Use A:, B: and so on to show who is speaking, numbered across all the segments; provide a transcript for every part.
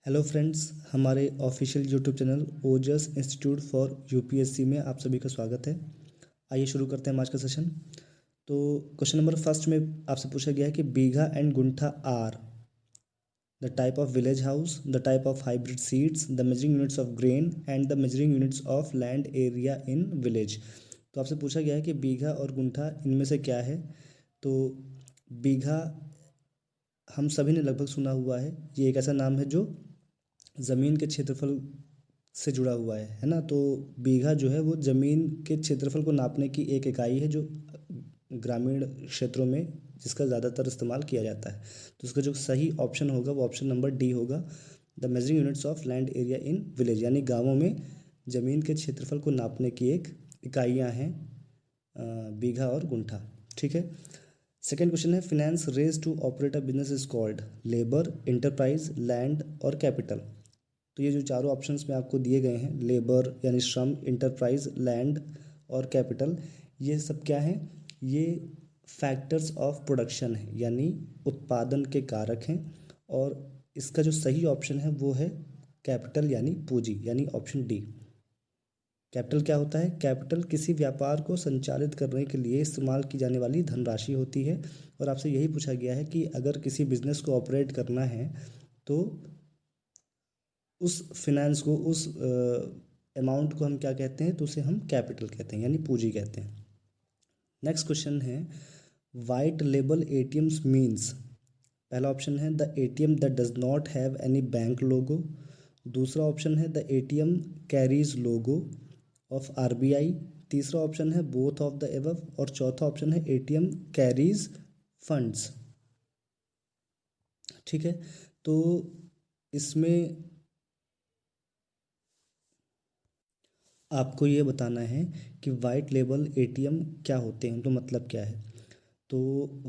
A: Hello friends, हमारे official YouTube channel Ojas institute for UPSC में आप सभी का स्वागत है। आइए शुरू करते हैं आज का सेशन। तो क्वेश्चन नंबर फर्स्ट में आपसे पूछा गया है कि bigha and guntha are the type of village house, the type of hybrid seeds, the measuring units of grain and the measuring units of land area in village. तो आपसे पूछा गया है कि बीघा और गुंठा इनमें से क्या है। तो बीघा हम सभी ने लगभग सुना हुआ है। ये एक ऐसा नाम है जो ज़मीन के क्षेत्रफल से जुड़ा हुआ है ना। तो बीघा जो है वो ज़मीन के क्षेत्रफल को नापने की एक इकाई है जो ग्रामीण क्षेत्रों में जिसका ज़्यादातर इस्तेमाल किया जाता है। तो इसका जो सही ऑप्शन होगा वो ऑप्शन नंबर डी होगा, the measuring units of land area in village, यानी गाँवों में ज़मीन के क्षेत्रफल को नापने की एक इकाइयाँ हैं बीघा और गुंठा। ठीक है। सेकेंड क्वेश्चन है, finance raised to operate a business is called labour, enterprise, land और कैपिटल। तो ये जो चारों ऑप्शंस में आपको दिए गए हैं, लेबर यानी श्रम, इंटरप्राइज, लैंड और कैपिटल, ये सब क्या है? ये फैक्टर्स ऑफ प्रोडक्शन है, यानी उत्पादन के कारक हैं। और इसका जो सही ऑप्शन है वो है कैपिटल यानी पूंजी, यानी ऑप्शन डी। कैपिटल क्या होता है? कैपिटल किसी व्यापार को संचालित करने के लिए इस्तेमाल की जाने वाली धनराशि होती है। और आपसे यही पूछा गया है कि अगर किसी बिजनेस को ऑपरेट करना है तो उस फिनेंस को, उस अमाउंट को हम क्या कहते हैं? तो उसे हम कैपिटल कहते हैं, यानी पूंजी कहते हैं। नेक्स्ट क्वेश्चन है, वाइट लेबल एटीएम्स मीन्स। पहला ऑप्शन है the ATM that does not have any bank logo. दूसरा ऑप्शन है the ATM carries logo of RBI. तीसरा ऑप्शन है बोथ ऑफ द एबव और चौथा ऑप्शन है एटीएम कैरीज फंड्स। ठीक है। तो इसमें आपको ये बताना है कि वाइट लेबल एटीएम क्या होते हैं, तो मतलब क्या है। तो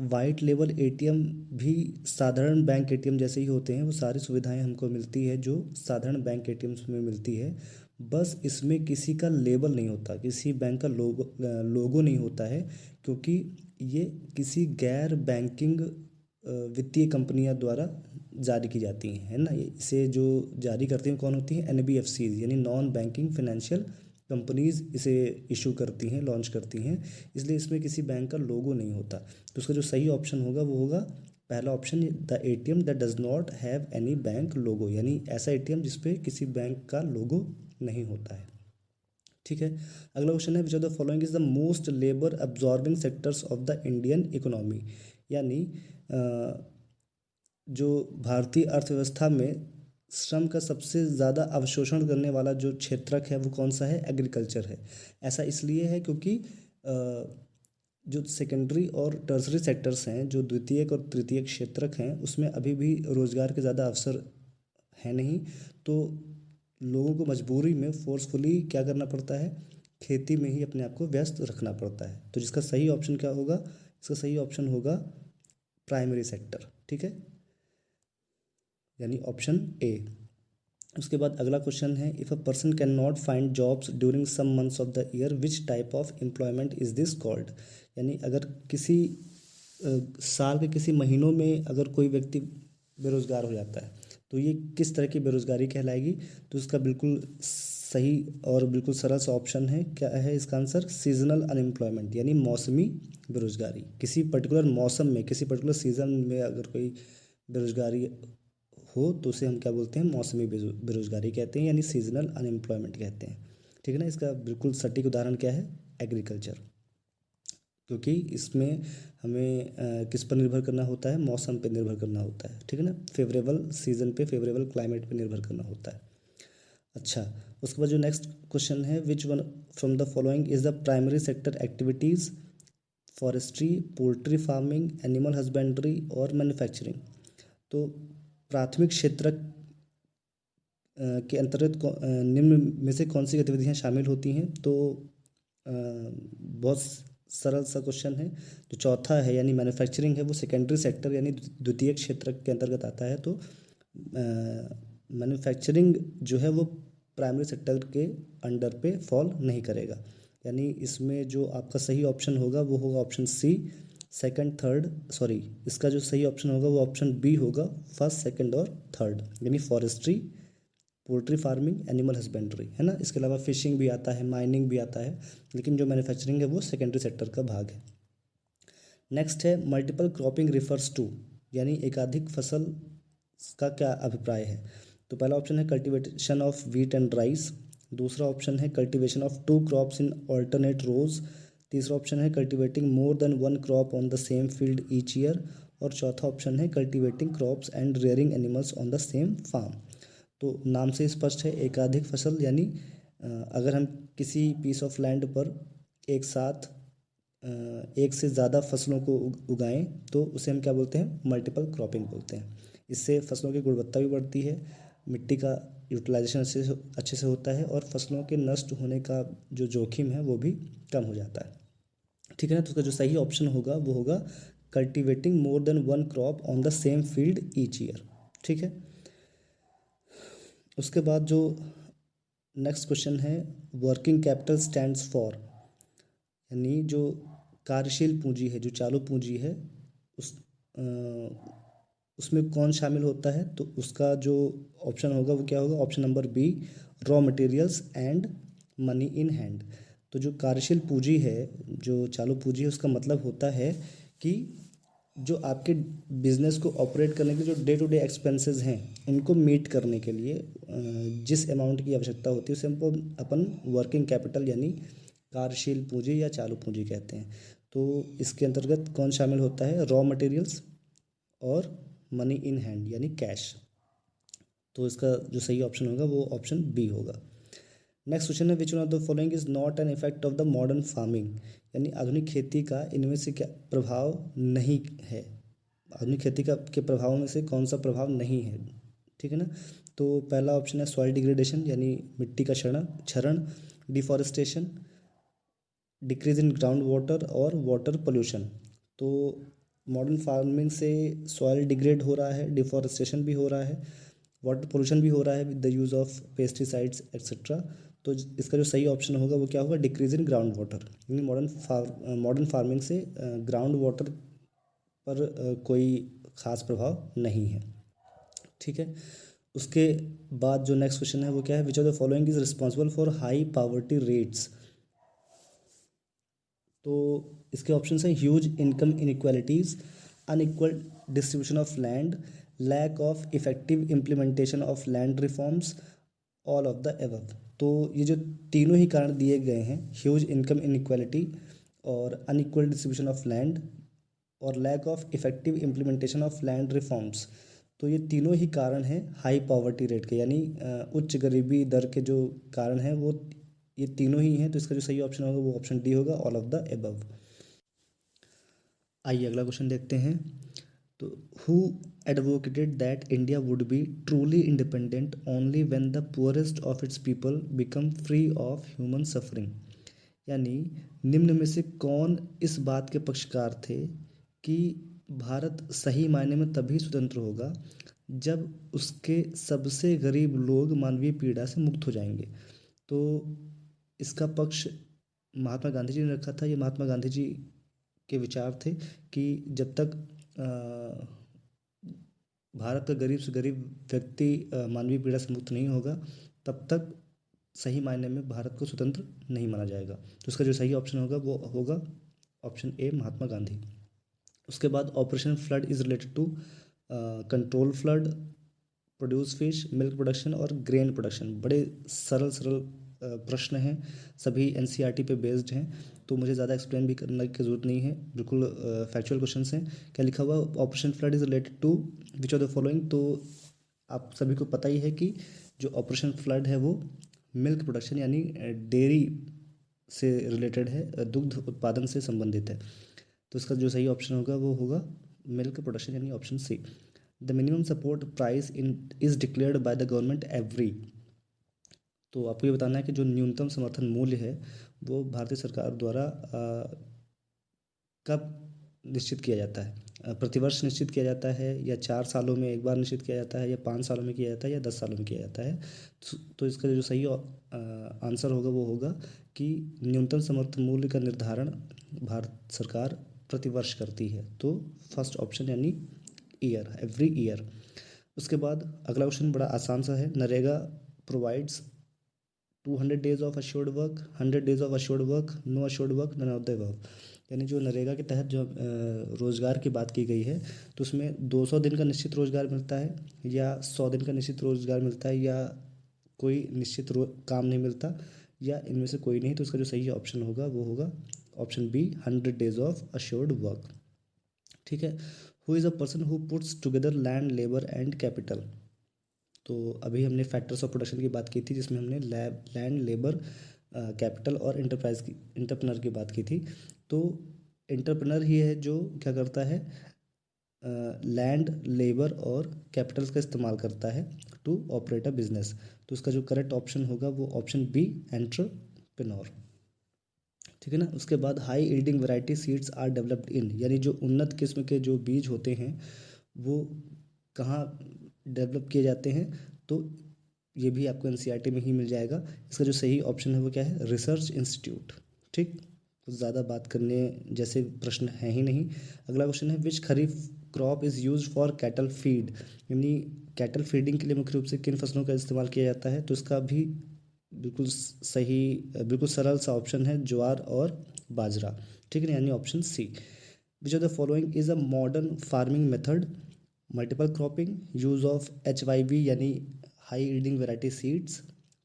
A: वाइट लेबल एटीएम भी साधारण बैंक एटीएम जैसे ही होते हैं। वो सारी सुविधाएं हमको मिलती है जो साधारण बैंक एटीएम्स में मिलती है। बस इसमें किसी का लेबल नहीं होता, किसी बैंक का लोगो नहीं होता है, क्योंकि ये किसी गैर बैंकिंग वित्तीय कंपनियां द्वारा जारी की जाती हैं, है ना। इसे जो जारी करती हैं कौन होती हैं? एनबीएफसीज, यानी नॉन बैंकिंग फाइनेंशियल कंपनीज इसे इशू करती हैं, लॉन्च करती हैं। इसलिए इसमें किसी बैंक का लोगो नहीं होता। तो उसका जो सही ऑप्शन होगा वो होगा पहला option, the ATM that does not have any bank logo, यानी ऐसा एटीएम जिसपे किसी बैंक का लोगो नहीं होता है। ठीक है। अगला क्वेश्चन है, which of the following is the most labour absorbing sectors of the Indian economy. यानी जो भारतीय अर्थव्यवस्था में श्रम का सबसे ज़्यादा अवशोषण करने वाला जो क्षेत्रक है वो कौन सा है? एग्रीकल्चर है। ऐसा इसलिए है क्योंकि जो सेकेंडरी और टर्सरी सेक्टर्स हैं, जो द्वितीयक और तृतीयक क्षेत्रक हैं, उसमें अभी भी रोज़गार के ज़्यादा अवसर है नहीं। तो लोगों को मजबूरी में फोर्सफुली क्या करना पड़ता है? खेती में ही अपने आप को व्यस्त रखना पड़ता है। तो जिसका सही ऑप्शन क्या होगा? इसका सही ऑप्शन होगा प्राइमरी सेक्टर। ठीक है, यानी ऑप्शन ए। उसके बाद अगला क्वेश्चन है, if a person can not find jobs during some months of the year, which type of employment is this called. यानी अगर किसी साल के किसी महीनों में अगर कोई व्यक्ति बेरोजगार हो जाता है तो ये किस तरह की बेरोजगारी कहलाएगी। तो इसका बिल्कुल सही और बिल्कुल सरल सा ऑप्शन है, क्या है इसका आंसर? सीजनल अनएम्प्लॉयमेंट, यानी मौसमी बेरोजगारी। किसी पर्टिकुलर मौसम में, किसी पर्टिकुलर सीजन में अगर कोई बेरोजगारी हो तो उसे हम क्या बोलते हैं? मौसमी बेरोजगारी कहते हैं, यानी सीजनल अनएम्प्लॉयमेंट कहते हैं। ठीक है ना। इसका बिल्कुल सटीक उदाहरण क्या है? एग्रीकल्चर। क्योंकि इसमें हमें किस पर निर्भर करना होता है? मौसम पर निर्भर करना होता है। ठीक है ना। फेवरेबल सीजन पे, फेवरेबल क्लाइमेट पे निर्भर करना होता है। अच्छा, उसके बाद जो नेक्स्ट क्वेश्चन है, which one from the following is the primary sector activities? Forestry, poultry farming, animal husbandry और मैन्युफैक्चरिंग। तो प्राथमिक क्षेत्र के अंतर्गत निम्न में से कौन सी गतिविधियां शामिल होती हैं? तो बहुत सरल सा क्वेश्चन है। जो चौथा है यानी मैन्युफैक्चरिंग है वो सेकेंडरी सेक्टर यानी द्वितीय क्षेत्र के अंतर्गत आता है। तो मैन्युफैक्चरिंग जो है वो प्राइमरी सेक्टर के अंडर पे फॉल नहीं करेगा। यानी इसमें जो आपका सही ऑप्शन होगा वो होगा option c, second third, sorry, इसका जो सही ऑप्शन होगा वो ऑप्शन बी होगा, फर्स्ट सेकंड और थर्ड, यानी forestry, poultry farming, animal husbandry, है ना। इसके अलावा फिशिंग भी आता है, माइनिंग भी आता है, लेकिन जो मैन्युफैक्चरिंग है वो सेकेंडरी सेक्टर का भाग है। नेक्स्ट है मल्टीपल क्रॉपिंग रिफर्स टू, यानी एकाधिक फसल का क्या अभिप्राय है। तो पहला ऑप्शन है cultivation of wheat and rice, दूसरा ऑप्शन है cultivation of two crops in alternate rows, तीसरा ऑप्शन है cultivating more than one crop on the same field each year, और चौथा ऑप्शन है cultivating crops and rearing animals on the same farm. तो नाम से स्पष्ट है, एकाधिक फसल, यानी अगर हम किसी पीस ऑफ लैंड पर एक साथ एक से ज़्यादा फसलों को उगाएं तो उसे हम क्या बोलते हैं, मल्टीपल क्रॉपिंग बोलते हैं। इससे फसलों की गुणवत्ता भी बढ़ती है, मिट्टी का यूटिलाइजेशन अच्छे से होता है, और फसलों के नष्ट होने का जो जोखिम है वो भी कम हो जाता है। ठीक है ना। तो उसका जो सही ऑप्शन होगा वो होगा cultivating more than one crop on the same field each year. ठीक है। उसके बाद जो नेक्स्ट क्वेश्चन है, वर्किंग कैपिटल स्टैंड्स फॉर, यानी जो कार्यशील पूंजी है, जो चालू पूंजी है, उस अ, उसमें कौन शामिल होता है। तो उसका जो ऑप्शन होगा वो क्या होगा, option number b, raw materials and money in hand. तो जो कार्यशील पूंजी है, जो चालू पूंजी है, उसका मतलब होता है कि जो आपके बिजनेस को ऑपरेट करने के जो डे टू डे एक्सपेंसेस हैं उनको मीट करने के लिए जिस अमाउंट की आवश्यकता होती है उसे हमको अपन वर्किंग कैपिटल यानी कार्यशील पूंजी या चालू पूंजी कहते हैं। तो इसके अंतर्गत कौन शामिल होता है, रॉ मटेरियल्स और मनी इन हैंड यानी कैश। तो इसका जो सही ऑप्शन होगा वो ऑप्शन बी होगा। नेक्स्ट क्वेश्चन है, which one of the following is not an effect of the modern farming, यानी आधुनिक खेती का इनमें से क्या प्रभाव नहीं है। आधुनिक खेती का के प्रभाव में से कौन सा प्रभाव नहीं है। ठीक है ना। तो पहला ऑप्शन है सॉइल डिग्रेडेशन, यानी मिट्टी का क्षरण, deforestation, decrease in ground water और वाटर पोल्यूशन। तो मॉडर्न फार्मिंग से सॉइल डिग्रेड हो रहा है, डिफॉरेस्टेशन भी हो रहा है, वाटर पोल्यूशन भी हो रहा है with the use of pesticides etcetera. तो इसका जो सही ऑप्शन होगा वो क्या होगा, डिक्रीज इन ग्राउंड वाटर, यानी मॉडर्न फार्मिंग से ग्राउंड वाटर पर कोई ख़ास प्रभाव नहीं है। ठीक है। उसके बाद जो नेक्स्ट क्वेश्चन है वो क्या है, which of the following is responsible for high poverty rates. तो इसके ऑप्शन हैं huge income inequalities, unequal distribution of land, lack of effective implementation of land reforms, all of the above. तो ये जो तीनों ही कारण दिए गए हैं, ह्यूज इनकम इनइक्वालिटी और अनइक्वल डिस्ट्रीब्यूशन ऑफ लैंड और lack of effective implementation of land reforms, तो ये तीनों ही कारण हैं हाई पॉवर्टी रेट के, यानी उच्च गरीबी दर के जो कारण हैं वो ये तीनों ही हैं। तो इसका जो सही ऑप्शन होगा वो ऑप्शन डी होगा, ऑल ऑफ द एबव। आइए अगला क्वेश्चन देखते हैं। तो who advocated that India would be truly independent only when the poorest of its people become free of human suffering, यानी निम्न में से कौन इस बात के पक्षकार थे कि भारत सही मायने में तभी स्वतंत्र होगा जब उसके सबसे गरीब लोग मानवीय पीड़ा से मुक्त हो जाएंगे। तो इसका पक्ष महात्मा गांधी जी ने रखा था। ये महात्मा गांधी जी के विचार थे कि जब तक भारत का गरीब से गरीब व्यक्ति मानवीय पीड़ा से मुक्त नहीं होगा तब तक सही मायने में भारत को स्वतंत्र नहीं माना जाएगा। तो इसका जो सही ऑप्शन होगा वो होगा ऑप्शन ए, महात्मा गांधी। उसके बाद operation flood is related to control flood, produce fish, milk production और ग्रेन प्रोडक्शन। बड़े सरल सरल प्रश्न हैं, सभी एनसीईआरटी पे बेस्ड हैं, तो मुझे ज़्यादा एक्सप्लेन भी करने की ज़रूरत नहीं है, बिल्कुल फैक्चुअल क्वेश्चंस हैं। क्या लिखा हुआ, operation flood is related to which of the following. तो आप सभी को पता ही है कि जो ऑपरेशन फ्लड है वो मिल्क प्रोडक्शन यानी डेयरी से रिलेटेड है, दुग्ध उत्पादन से संबंधित है। तो इसका जो सही ऑप्शन होगा वो होगा मिल्क प्रोडक्शन यानी option c. The minimum support price in is declared by the government every. तो आपको ये बताना है कि जो न्यूनतम समर्थन मूल्य है वो भारतीय सरकार द्वारा कब निश्चित किया जाता है, प्रतिवर्ष निश्चित किया जाता है, या 4 सालों में एक बार निश्चित किया जाता है, या 5 सालों में किया जाता है, या 10 सालों में किया जाता है। तो इसका जो सही आंसर होगा वो होगा कि न्यूनतम समर्थन मूल्य का निर्धारण भारत सरकार प्रतिवर्ष करती है, तो फर्स्ट ऑप्शन यानी ईयर, एवरी ईयर। उसके बाद अगला क्वेश्चन बड़ा आसान सा है, NREGA provides 200 days of assured work, 100 days of assured work, no assured work, none of the above. यानी जो नरेगा के तहत जो रोज़गार की बात की गई है, तो उसमें 200 दिन का निश्चित रोज़गार मिलता है, या 100 दिन का निश्चित रोज़गार मिलता है, या कोई निश्चित काम नहीं मिलता, या इनमें से कोई नहीं। तो उसका जो सही ऑप्शन होगा वो होगा option b, 100 days of assured work. ठीक है। Who is a person who puts together land, labour and capital. तो अभी हमने फैक्टर्स ऑफ प्रोडक्शन की बात की थी, जिसमें हमने लैंड, लेबर, कैपिटल और एंटरप्रेनर की बात की थी। तो एंटरप्रेनर ही है जो क्या करता है, लैंड, लेबर और कैपिटल्स का इस्तेमाल करता है टू ऑपरेट अ बिजनेस। तो उसका जो करेक्ट ऑप्शन होगा वो ऑप्शन बी, एंटरप्रेन्योर। ठीक है ना। उसके बाद high yielding variety seeds are developed in, यानी जो उन्नत किस्म के जो बीज होते हैं वो कहाँ डेवलप किए जाते हैं, तो ये भी आपको एनसीईआरटी में ही मिल जाएगा। इसका जो सही ऑप्शन है वो क्या है, रिसर्च इंस्टीट्यूट। ठीक, कुछ ज़्यादा बात करने जैसे प्रश्न है ही नहीं। अगला क्वेश्चन है, which kharif crop is use for cattle feed, यानी कैटल फीडिंग के लिए मुख्य रूप से किन फसलों का इस्तेमाल किया जाता है। तो इसका भी बिल्कुल सही, बिल्कुल सरल सा ऑप्शन है, ज्वार और बाजरा। ठीक है ना, यानी option c. Which of the following is a modern farming method, multiple cropping, use of HYV यानी हाई यील्डिंग वैरायटी सीड्स,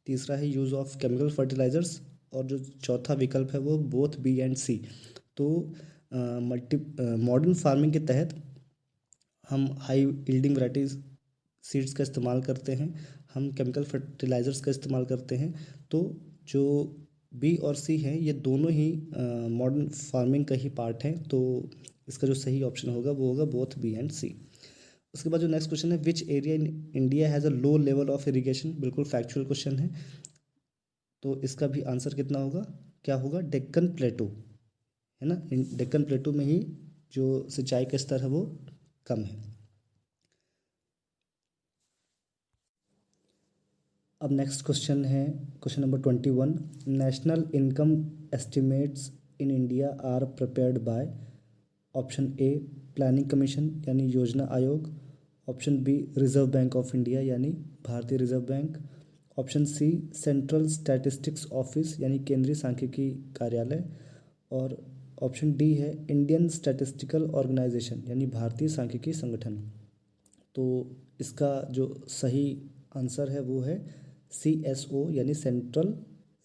A: तीसरा है यूज़ ऑफ केमिकल फर्टिलाइजर्स, और जो चौथा विकल्प है वो बोथ बी एंड सी। तो मॉडर्न फार्मिंग के तहत हम हाई यील्डिंग वैराइटीज सीड्स का इस्तेमाल करते हैं, हम केमिकल फर्टिलाइजर्स का इस्तेमाल करते हैं। तो जो बी और सी हैं ये दोनों ही मॉडर्न फार्मिंग का ही पार्ट हैं। तो इसका जो सही ऑप्शन होगा वो होगा बोथ बी एंड सी। उसके बाद जो नेक्स्ट क्वेश्चन है, which area in India has a low level of irrigation, बिल्कुल फैक्चुअल क्वेश्चन है। तो इसका भी आंसर कितना होगा, क्या होगा, डेक्कन प्लेटू, है ना। डेक्कन प्लेटू में ही जो सिंचाई का स्तर है वो कम है। अब नेक्स्ट क्वेश्चन है question number 21, national income estimates in India are prepared by, option a Planning Commission यानी योजना आयोग, option b Reserve Bank of India यानी भारतीय Reserve Bank, option c Central statistics Office यानी केंद्रीय सांख्यिकी कार्यालय, और ऑप्शन डी है इंडियन स्टैटिस्टिकल ऑर्गेनाइजेशन यानी भारतीय सांख्यिकी संगठन। तो इसका जो सही आंसर है वो है CSO यानी central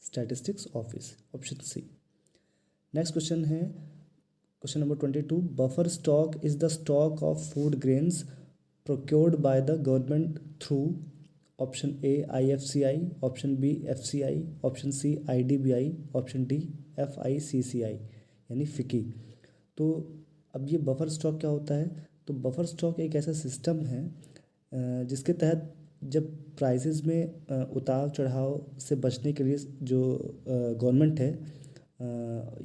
A: statistics office, option C. Next question है question number 22, buffer stock is the stock of food grains procured by the government through, option A IFCI, option B FCI, option C IDBI, option D FICCI यानी फिकी। तो अब ये buffer stock क्या होता है, तो बफर स्टॉक एक ऐसा सिस्टम है जिसके तहत जब प्राइसेस में उतार चढ़ाव से बचने के लिए जो गवर्नमेंट है,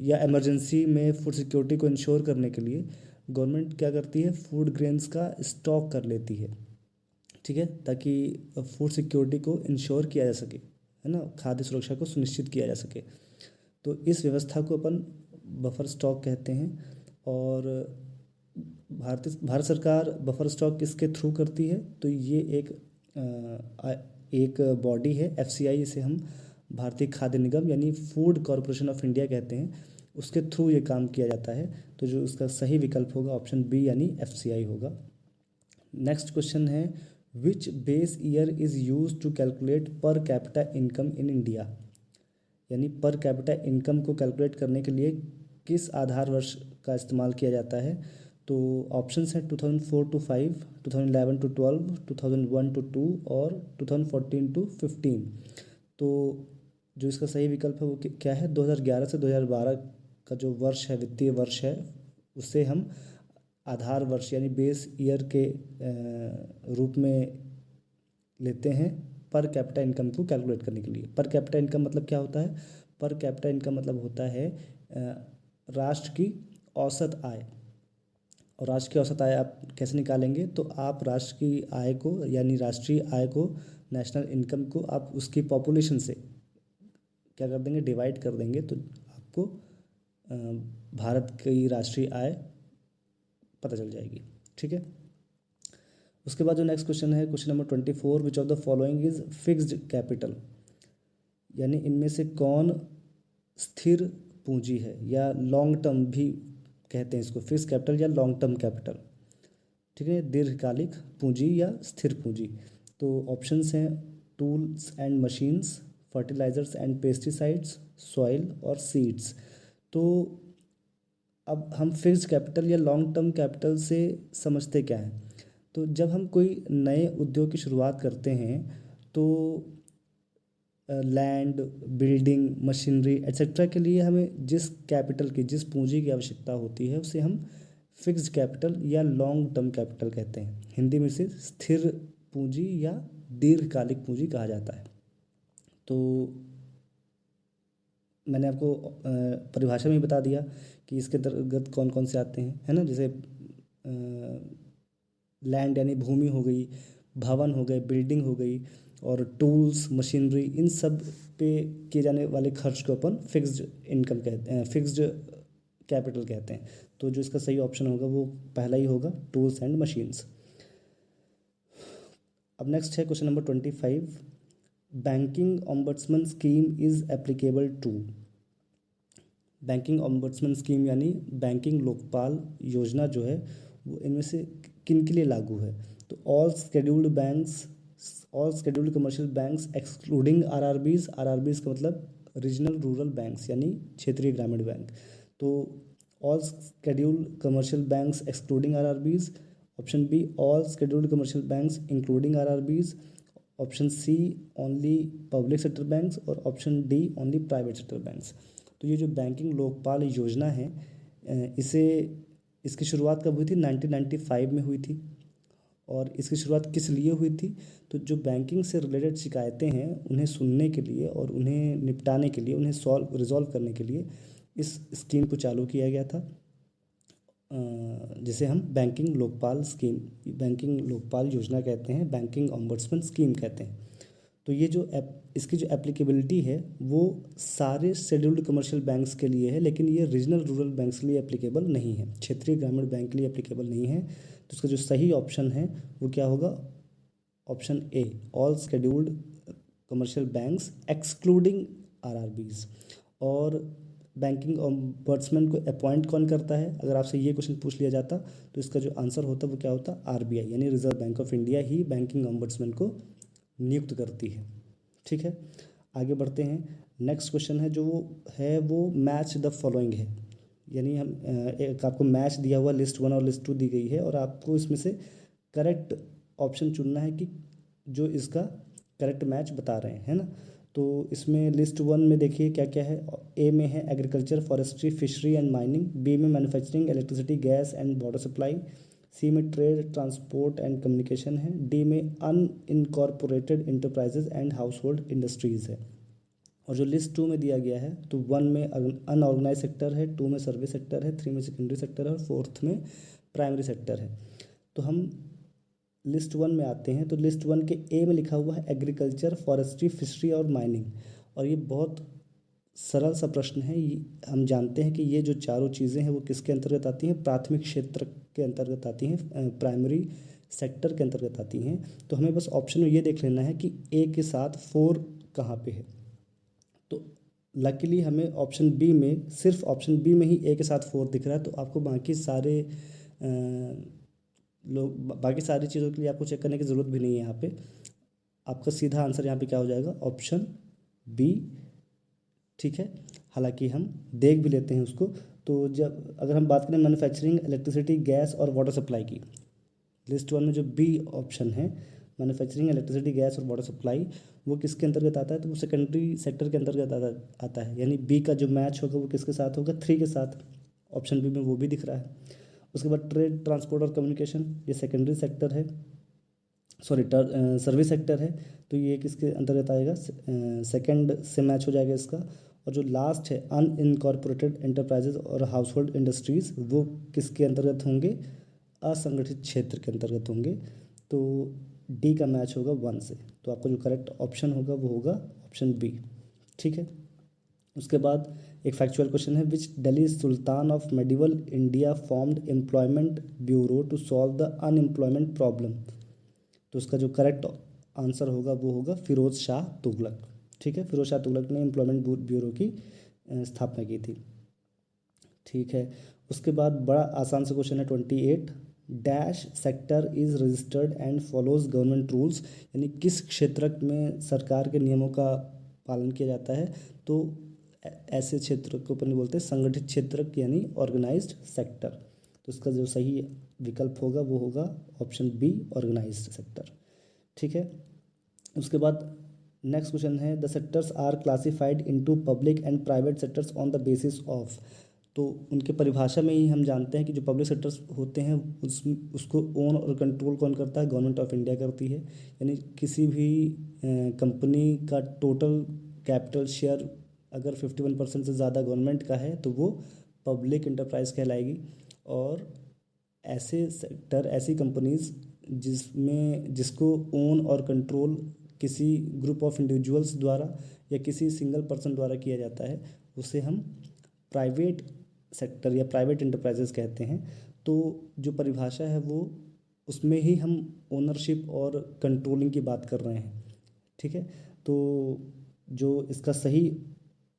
A: या इमरजेंसी में फूड सिक्योरिटी को इंश्योर करने के लिए गवर्नमेंट क्या करती है, फूड ग्रेन्स का स्टॉक कर लेती है। ठीक है, ताकि फूड सिक्योरिटी को इंश्योर किया जा सके, है ना, खाद्य सुरक्षा को सुनिश्चित किया जा सके। तो इस व्यवस्था को अपन बफर स्टॉक कहते हैं। और भारत सरकार बफर स्टॉक किसके थ्रू करती है, तो ये एक बॉडी है FCI, इसे हम भारतीय खाद्य निगम यानी फूड कॉरपोरेशन ऑफ इंडिया कहते हैं, उसके थ्रू ये काम किया जाता है। तो जो उसका सही विकल्प होगा ऑप्शन बी यानी FCI होगा। नेक्स्ट क्वेश्चन है, which base year is use to calculate per capita income in India, यानी पर कैपिटा इनकम को कैलकुलेट करने के लिए किस आधार वर्ष का इस्तेमाल किया जाता है। तो ऑप्शंस हैं 2004 to 5, 2011 to 12, 2001 to 2 और 2014 to 15। तो जो इसका सही विकल्प है वो क्या है, 2011 से 2012 का जो वर्ष है, वित्तीय वर्ष है, उससे हम आधार वर्ष यानी बेस ईयर के रूप में लेते हैं पर कैपिटा इनकम को कैलकुलेट करने के लिए। पर कैपिटा इनकम मतलब क्या होता है, पर कैपिटा इनकम मतलब होता है राष्ट्र की औसत आय। और राष्ट्र की औसत आय आप कैसे निकालेंगे, तो आप राष्ट्र की आय को यानी राष्ट्रीय आय को, नेशनल इनकम को आप उसकी पॉपुलेशन से क्या कर देंगे, डिवाइड कर देंगे, तो आपको भारत की राष्ट्रीय आय पता चल जाएगी। ठीक है, उसके बाद जो नेक्स्ट क्वेश्चन है question number 24, which of the following is fixed capital, यानी इनमें से कौन स्थिर पूंजी है या लॉन्ग टर्म भी कहते हैं इसको, फिक्स्ड कैपिटल या लॉन्ग टर्म कैपिटल। ठीक है, दीर्घकालिक पूंजी या स्थिर पूंजी। तो ऑप्शंस हैं tools and machines, fertilisers and pesticides, soil और सीड्स। तो अब हम फिक्स्ड कैपिटल या लॉन्ग टर्म कैपिटल से समझते क्या हैं। तो जब हम कोई नए उद्योग की शुरुआत करते हैं तो लैंड, बिल्डिंग, मशीनरी एक्सेट्रा के लिए हमें जिस कैपिटल की, जिस पूंजी की आवश्यकता होती है उसे हम फिक्स्ड कैपिटल या लॉन्ग टर्म कैपिटल कहते हैं। हिंदी में इसे स्थिर पूंजी या दीर्घकालिक पूंजी कहा जाता है। तो मैंने आपको परिभाषा में बता दिया कि इसके अंतर्गत कौन कौन से आते हैं, है ना। जैसे लैंड यानी भूमि हो गई, भवन हो गए, बिल्डिंग हो गई, और टूल्स, मशीनरी, इन सब पे किए जाने वाले खर्च को अपन फिक्स्ड इनकम कहते हैं, फिक्स्ड कैपिटल कहते हैं। तो जो इसका सही ऑप्शन होगा वो पहला ही होगा, टूल्स एंड मशीन्स। अब नेक्स्ट है question number 25, banking ombudsman scheme is applicable to. Banking ombudsman scheme यानी बैंकिंग लोकपाल योजना जो है वो इनमें से किन के लिए लागू है। तो all scheduled banks, all scheduled commercial banks excluding RRBs, RRBs का मतलब रीजनल रूरल बैंक्स यानी क्षेत्रीय ग्रामीण बैंक। तो all scheduled commercial banks excluding RRBs, option B all scheduled commercial banks including RRBs, option C only public sector banks, और option D only private sector banks. तो ये जो बैंकिंग लोकपाल योजना है इसकी शुरुआत कब हुई थी, 1995 में हुई थी। और इसकी शुरुआत किस लिए हुई थी, तो जो बैंकिंग से रिलेटेड शिकायतें हैं उन्हें सुनने के लिए और उन्हें निपटाने के लिए, उन्हें रिजॉल्व करने के लिए इस स्कीम को चालू किया गया था, जिसे हम banking Lokpal scheme, banking Lokpal योजना कहते हैं, बैंकिंग ओम्बड्समैन स्कीम कहते हैं। तो ये जो इसकी जो एप्लीकेबिलिटी है वो सारे शेड्यूल्ड कमर्शियल बैंक्स के लिए है, लेकिन ये रीजनल रूरल बैंक्स के लिए एप्लीकेबल नहीं है, क्षेत्रीय ग्रामीण बैंक के लिए एप्लीकेबल नहीं है। तो इसका जो सही ऑप्शन है वो क्या होगा, ऑप्शन ए, all scheduled commercial banks excluding RRBs. और बैंकिंग ओम्बड्समैन को अपॉइंट कौन करता है, अगर आपसे ये क्वेश्चन पूछ लिया जाता तो इसका जो आंसर होता वो क्या होता, आरबीआई यानी reserve Bank of India he banking ombudsman को नियुक्त करती है। ठीक है, आगे बढ़ते हैं। नेक्स्ट क्वेश्चन है जो वो मैच द फॉलोइंग है, यानी हम एक आपको मैच दिया हुआ लिस्ट 1 और लिस्ट 2 दी गई है और आपको इसमें से करेक्ट ऑप्शन चुनना है कि जो इसका करेक्ट मैच बता रहे हैं, है ना। तो इसमें लिस्ट 1 में देखिए क्या क्या है। ए में है agriculture, forestry, fishery and mining, B में manufacturing, electricity, gas and water supply, C में ट्रेड, ट्रांसपोर्ट एंड कम्युनिकेशन है, डी में unincorporated enterprises and household industries है। और जो लिस्ट 2 में दिया गया है तो 1 में अनऑर्गेनाइज सेक्टर है, 2 में सर्विस सेक्टर है, 3 में सेकेंडरी सेक्टर है और 4th में प्राइमरी सेक्टर है। तो हम लिस्ट 1 में आते हैं। तो लिस्ट 1 के ए में लिखा हुआ है एग्रीकल्चर, फॉरेस्ट्री, फिशरी और माइनिंग। और ये बहुत सरल सा प्रश्न है। हम जानते हैं कि ये जो चारों चीज़ें हैं वो किसके अंतर्गत आती हैं, प्राथमिक क्षेत्र के अंतर्गत आती हैं, प्राइमरी सेक्टर के अंतर्गत आती हैं। तो हमें बस ऑप्शन में ये देख लेना है कि ए के साथ 4 कहाँ पे है। तो लकीली हमें ऑप्शन बी में, सिर्फ ऑप्शन बी में ही ए के साथ 4 दिख रहा है। तो आपको बाकी सारे बाकी सारी चीज़ों के लिए आपको चेक करने की ज़रूरत भी नहीं है। यहाँ पे आपका सीधा आंसर यहाँ पे क्या हो जाएगा, ऑप्शन बी। ठीक है, हालांकि हम देख भी लेते हैं उसको। तो जब अगर हम बात करें मैन्युफैक्चरिंग, इलेक्ट्रिसिटी, गैस और वाटर सप्लाई की, लिस्ट 1 में जो बी ऑप्शन है मैन्युफैक्चरिंग, इलेक्ट्रिसिटी, गैस और वाटर सप्लाई, वो किसके अंतर्गत आता है, तो वो सेकेंडरी सेक्टर के अंतर्गत आता है। यानी बी का जो मैच होगा वो किसके साथ होगा, 3 के साथ। ऑप्शन बी में वो भी दिख रहा है। उसके बाद ट्रेड, ट्रांसपोर्ट और कम्युनिकेशन, ये सेकेंडरी सेक्टर है, सॉरी सर्विस सेक्टर है। तो ये किसके अंतर्गत आएगा, सेकंड से मैच हो जाएगा इसका। और जो लास्ट है अनइनकॉर्पोरेटेड एंटरप्राइजेज और हाउस होल्ड इंडस्ट्रीज़, वो किसके अंतर्गत होंगे, असंगठित क्षेत्र के अंतर्गत होंगे। तो डी का मैच होगा 1 से। तो आपका जो करेक्ट ऑप्शन होगा वो होगा ऑप्शन बी। ठीक है, उसके बाद एक फैक्चुअल क्वेश्चन है, which Delhi sultan of medieval India formed employment bureau to solve the unemployment problem. तो उसका जो करेक्ट आंसर होगा वो होगा फिरोज शाह तुगलक। ठीक है, फिरोज शाह तुगलक ने एम्प्लॉयमेंट ब्यूरो की स्थापना की थी। ठीक है, उसके बाद बड़ा आसान सा क्वेश्चन है 28, dash sector is registered and follows government rules, यानी किस क्षेत्र में सरकार के नियमों का पालन किया जाता है। तो ऐसे क्षेत्र को अपन बोलते हैं संगठित क्षेत्र यानी ऑर्गेनाइज्ड सेक्टर। तो इसका जो सही विकल्प होगा वो होगा ऑप्शन बी, ऑर्गेनाइज्ड सेक्टर। ठीक है, उसके बाद नेक्स्ट क्वेश्चन है, the sectors are classified into public and private sectors on the basis of. तो उनके परिभाषा में ही हम जानते हैं कि जो पब्लिक सेक्टर्स होते हैं उसको ओन और कंट्रोल कौन करता है, गवर्नमेंट ऑफ इंडिया करती है। यानी किसी भी कंपनी का टोटल कैपिटल शेयर अगर 51% से ज़्यादा गवर्नमेंट का है तो वो पब्लिक इंटरप्राइज कहलाएगी। और ऐसे सेक्टर, ऐसी कंपनीज जिसको ओन और कंट्रोल किसी ग्रुप ऑफ इंडिविजुअल्स द्वारा या किसी सिंगल पर्सन द्वारा किया जाता है उसे हम प्राइवेट सेक्टर या प्राइवेट इंटरप्राइजेस कहते हैं। तो जो परिभाषा है वो उसमें ही हम ओनरशिप और कंट्रोलिंग की बात कर रहे हैं। ठीक है, तो जो इसका सही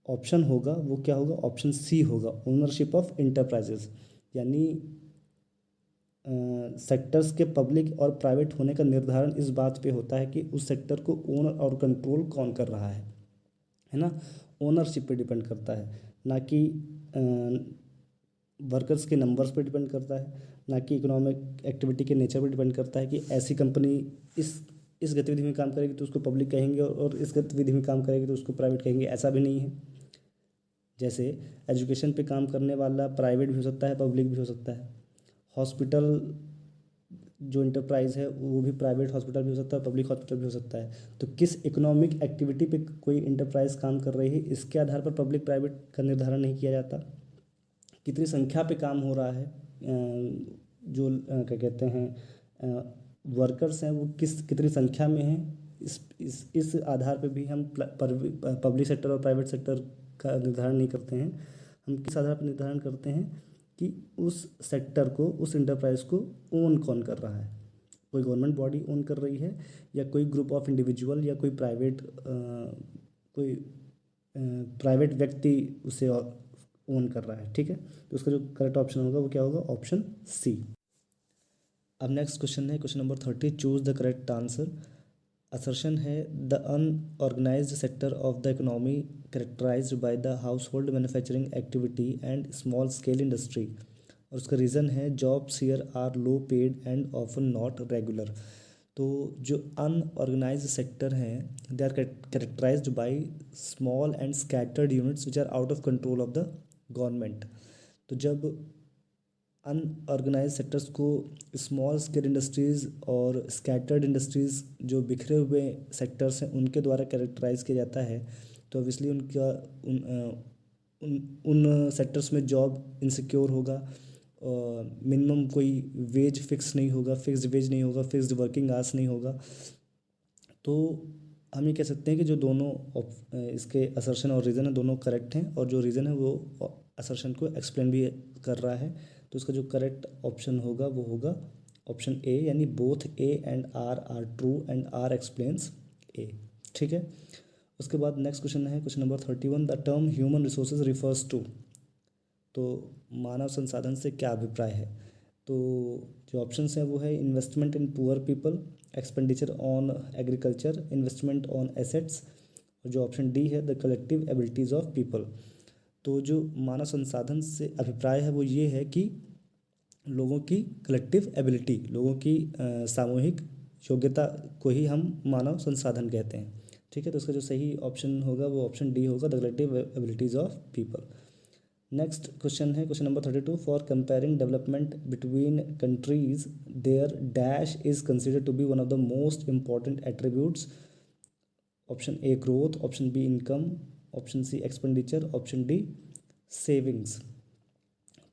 A: ऑप्शन होगा वो क्या होगा, ऑप्शन सी होगा, ओनरशिप ऑफ इंटरप्राइजेस। यानी सेक्टर्स के पब्लिक और प्राइवेट होने का निर्धारण इस बात पे होता है कि उस सेक्टर को ओन और कंट्रोल कौन कर रहा है ना। ओनरशिप पे डिपेंड करता है, ना कि वर्कर्स के नंबर्स पे डिपेंड करता है, ना कि इकोनॉमिक एक्टिविटी के नेचर पे डिपेंड करता है कि ऐसी कंपनी इस गतिविधि में काम करेगी तो उसको पब्लिक कहेंगे और इस गतिविधि में काम करेगी तो उसको प्राइवेट कहेंगे, ऐसा भी नहीं है। जैसे एजुकेशन पे काम करने वाला प्राइवेट भी हो सकता है, पब्लिक भी हो सकता है। हॉस्पिटल जो इंटरप्राइज है वो भी प्राइवेट हॉस्पिटल भी हो सकता है, पब्लिक हॉस्पिटल भी हो सकता है। तो किस इकोनॉमिक एक्टिविटी पे कोई इंटरप्राइज काम कर रही है इसके आधार पर पब्लिक प्राइवेट का निर्धारण नहीं किया जाता। कितनी संख्या पे काम हो रहा है, जो क्या कहते हैं वर्कर्स हैं वो कितनी संख्या में हैं, इस आधार पे भी हम पब्लिक सेक्टर और प्राइवेट सेक्टर का निर्धारण नहीं करते हैं। हम किस आधार पर निर्धारण करते हैं कि उस सेक्टर को, उस इंटरप्राइज को ओन कौन कर रहा है। कोई गवर्नमेंट बॉडी ओन कर रही है या कोई ग्रुप ऑफ इंडिविजुअल या कोई प्राइवेट व्यक्ति उसे ओन कर रहा है। ठीक है, तो उसका जो करेक्ट ऑप्शन होगा वो क्या होगा, ऑप्शन सी। अब नेक्स्ट क्वेश्चन है question number 30, choose the correct answer. Assertion है, the unorganised sector of the economy characterised by the household manufacturing activity and small scale industry. और उसका रीज़न है, jobs here are low paid and often not regular. तो जो unorganised sector हैं they are characterised by small and scattered units which are out of control of the government. तो जब unorganised sectors को small scale industries और scattered industries जो बिखरे हुए सेक्टर्स हैं उनके द्वारा कैरेक्टराइज किया जाता है, तो ऑब्वियसली उनका उन सेक्टर्स में जॉब इनसिक्योर होगा, मिनिमम कोई वेज फिक्स नहीं होगा, फिक्स्ड वेज नहीं होगा, फिक्स्ड वर्किंग आवर्स नहीं होगा। तो हम ये कह सकते हैं कि जो दोनों इसके असर्शन और रीज़न है दोनों करेक्ट हैं, और जो रीज़न है वो असर्शन को एक्सप्लेन भी कर रहा है। तो इसका जो करेक्ट ऑप्शन होगा वो होगा ऑप्शन ए, यानी both A and R true and R explains A. ठीक है, उसके बाद नेक्स्ट क्वेश्चन है question number 31, the term human resources refers to. तो मानव संसाधन से क्या अभिप्राय है। तो जो ऑप्शंस हैं वो है investment in poor people, expenditure on agriculture, investment on assets, और जो ऑप्शन डी है the collective abilities of people. तो जो मानव संसाधन से अभिप्राय है वो ये है कि लोगों की कलेक्टिव एबिलिटी, लोगों की सामूहिक योग्यता को ही हम मानव संसाधन कहते हैं। ठीक है, तो इसका जो सही ऑप्शन होगा वो ऑप्शन डी होगा, the collective abilities of people. Next question है question number 32, for comparing development between countries there dash is considered to be one of the most important attributes. Option A growth, option B income, option C expenditure, option D savings.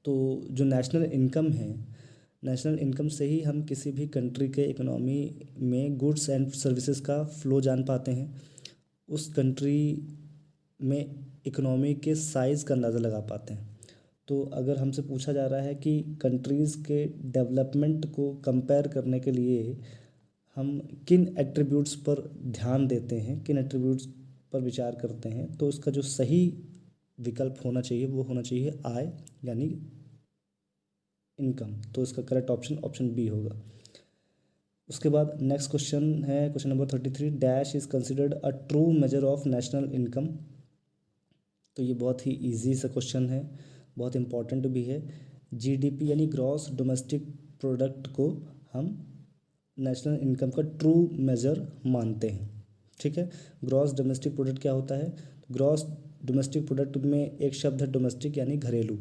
A: तो जो national income है, national income से ही हम किसी भी country के economy में गुड्स एंड सर्विसेज का फ्लो जान पाते हैं। उस कंट्री में इकोनॉमी के साइज़ का अंदाज़ा लगा पाते हैं। तो अगर हमसे पूछा जा रहा है कि कंट्रीज़ के डेवलपमेंट को कंपेयर करने के लिए हम किन एट्रीब्यूट्स पर ध्यान देते हैं, किन एट्रीब्यूट्स पर विचार करते हैं, तो इसका जो सही विकल्प होना चाहिए वो होना चाहिए आय यानी इनकम। तो इसका करेक्ट ऑप्शन ऑप्शन बी होगा। उसके बाद नेक्स्ट क्वेश्चन है question number 33, dash is considered a true measure of national income. तो ये बहुत ही इजी सा क्वेश्चन है, बहुत इंपॉर्टेंट भी है। जीडीपी यानी ग्रॉस डोमेस्टिक प्रोडक्ट को हम नेशनल इनकम का ट्रू मेजर मानते हैं। ठीक है, ग्रॉस डोमेस्टिक प्रोडक्ट क्या होता है? ग्रॉस डोमेस्टिक प्रोडक्ट में एक शब्द है डोमेस्टिक यानी घरेलू।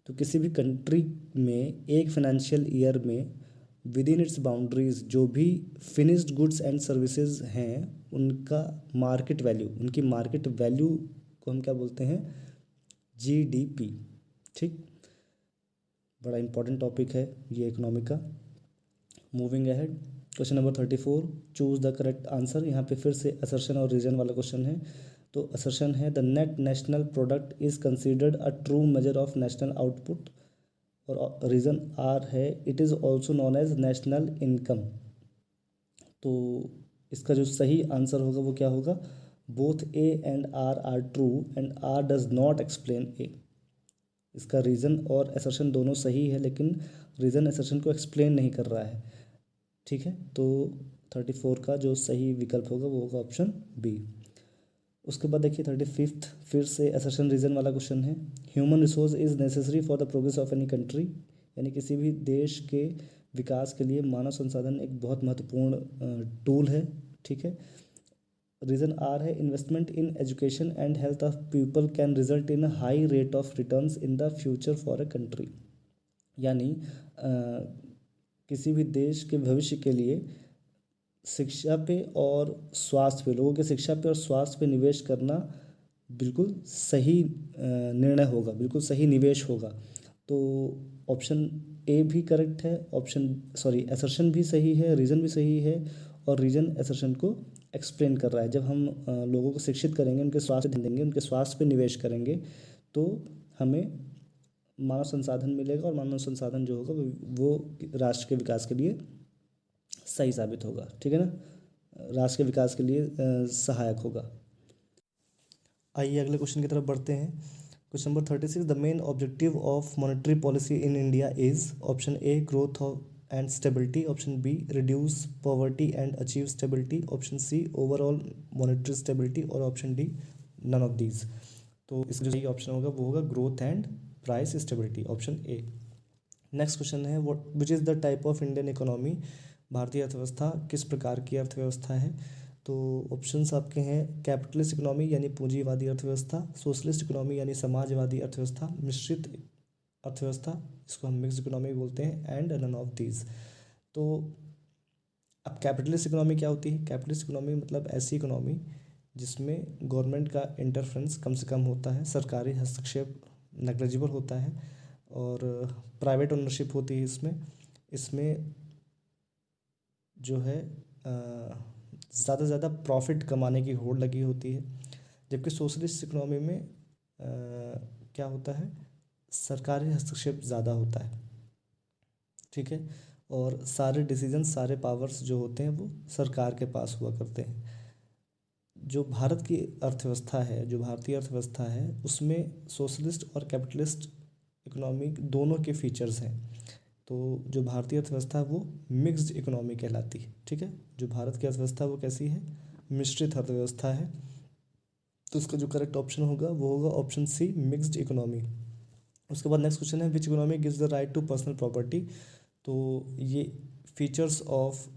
A: तो किसी भी कंट्री में एक फाइनेंशियल ईयर में विद इन इट्स बाउंड्रीज जो भी फिनिश्ड गुड्स एंड सर्विसेज हैं उनका मार्केट वैल्यू, उनकी मार्केट वैल्यू को हम क्या बोलते हैं? जीडीपी। ठीक, बड़ा इंपॉर्टेंट टॉपिक है ये इकोनॉमी का। Moving ahead, question number 34, choose the correct answer. यहाँ पे फिर से असर्शन और रीजन वाला क्वेश्चन है। तो असर्शन है the net national product is considered a true measure of national output, और रीज़न आर है it is also known as national income. तो इसका जो सही आंसर होगा वो क्या होगा? Both A and R are true and R does not explain A. इसका रीज़न और असर्शन दोनों सही है, लेकिन रीज़न असर्शन को एक्सप्लेन नहीं कर रहा है। ठीक है, तो 34 का जो सही विकल्प होगा वो होगा ऑप्शन बी। उसके बाद देखिए 35th, फिर से असर्शन रीजन वाला क्वेश्चन है। Human resource is necessary for the progress of any country, यानी किसी भी देश के विकास के लिए मानव संसाधन एक बहुत महत्वपूर्ण टूल है। ठीक है, रीज़न आर है investment in education and health of people can result in high rate of returns in the future for a country, यानी किसी भी देश के भविष्य के लिए शिक्षा पे और स्वास्थ्य पे, लोगों के शिक्षा पे और स्वास्थ्य पे निवेश करना बिल्कुल सही निर्णय होगा, बिल्कुल सही निवेश होगा। तो ऑप्शन ए भी करेक्ट है, असर्शन भी सही है, रीज़न भी सही है, और रीज़न असर्शन को एक्सप्लेन कर रहा है। जब हम लोगों को शिक्षित करेंगे, उनके स्वास्थ्य ध्यान देंगे, उनके स्वास्थ्य पे निवेश करेंगे, तो हमें मानव संसाधन मिलेगा, और मानव संसाधन जो होगा वो राष्ट्र के विकास के लिए सही साबित होगा। ठीक है ना, राष्ट्र के विकास के लिए सहायक होगा। आइए अगले क्वेश्चन की तरफ बढ़ते हैं। Question number 36, the main objective of monetary policy in India is, option A growth and stability, option B reduce poverty and achieve stability, option C overall monetary stability, और option D none of these. तो इसका जो सही option होगा वो होगा growth and price stability, option A. Next question है what which is the type of Indian economy, भारतीय अर्थव्यवस्था किस प्रकार की अर्थव्यवस्था है? तो ऑप्शंस आपके हैं कैपिटलिस्ट इकोनॉमी यानी पूंजीवादी अर्थव्यवस्था, सोशलिस्ट इकोनॉमी यानी समाजवादी अर्थव्यवस्था, मिश्रित अर्थव्यवस्था इसको हम मिक्स्ड इकोनॉमी बोलते हैं, एंड नन ऑफ दीज। तो अब कैपिटलिस्ट इकोनॉमी क्या होती है? कैपिटलिस्ट इकोनॉमी मतलब ऐसी इकोनॉमी जिसमें गवर्नमेंट का इंटरफेरेंस कम से कम होता है, सरकारी हस्तक्षेप नेग्लिजिबल होता है, और प्राइवेट ओनरशिप होती है। इसमें जो है ज़्यादा से ज़्यादा प्रॉफिट कमाने की होड़ लगी होती है। जबकि सोशलिस्ट इकोनॉमी में क्या होता है? सरकारी हस्तक्षेप ज़्यादा होता है। ठीक है, और सारे डिसीजन, सारे पावर्स जो होते हैं वो सरकार के पास हुआ करते हैं। जो भारत की अर्थव्यवस्था है, जो भारतीय अर्थव्यवस्था है, उसमें सोशलिस्ट और कैपिटलिस्ट इकोनॉमी दोनों के फीचर्स हैं। तो जो भारतीय अर्थव्यवस्था है वो मिक्स्ड इकोनॉमी कहलाती है। ठीक है, जो भारत की अर्थव्यवस्था वो कैसी है? मिश्रित अर्थव्यवस्था है। तो इसका जो करेक्ट ऑप्शन होगा वो होगा ऑप्शन सी, मिक्स्ड इकोनॉमी। उसके बाद नेक्स्ट क्वेश्चन है which economy gives the right to personal property. तो ये features of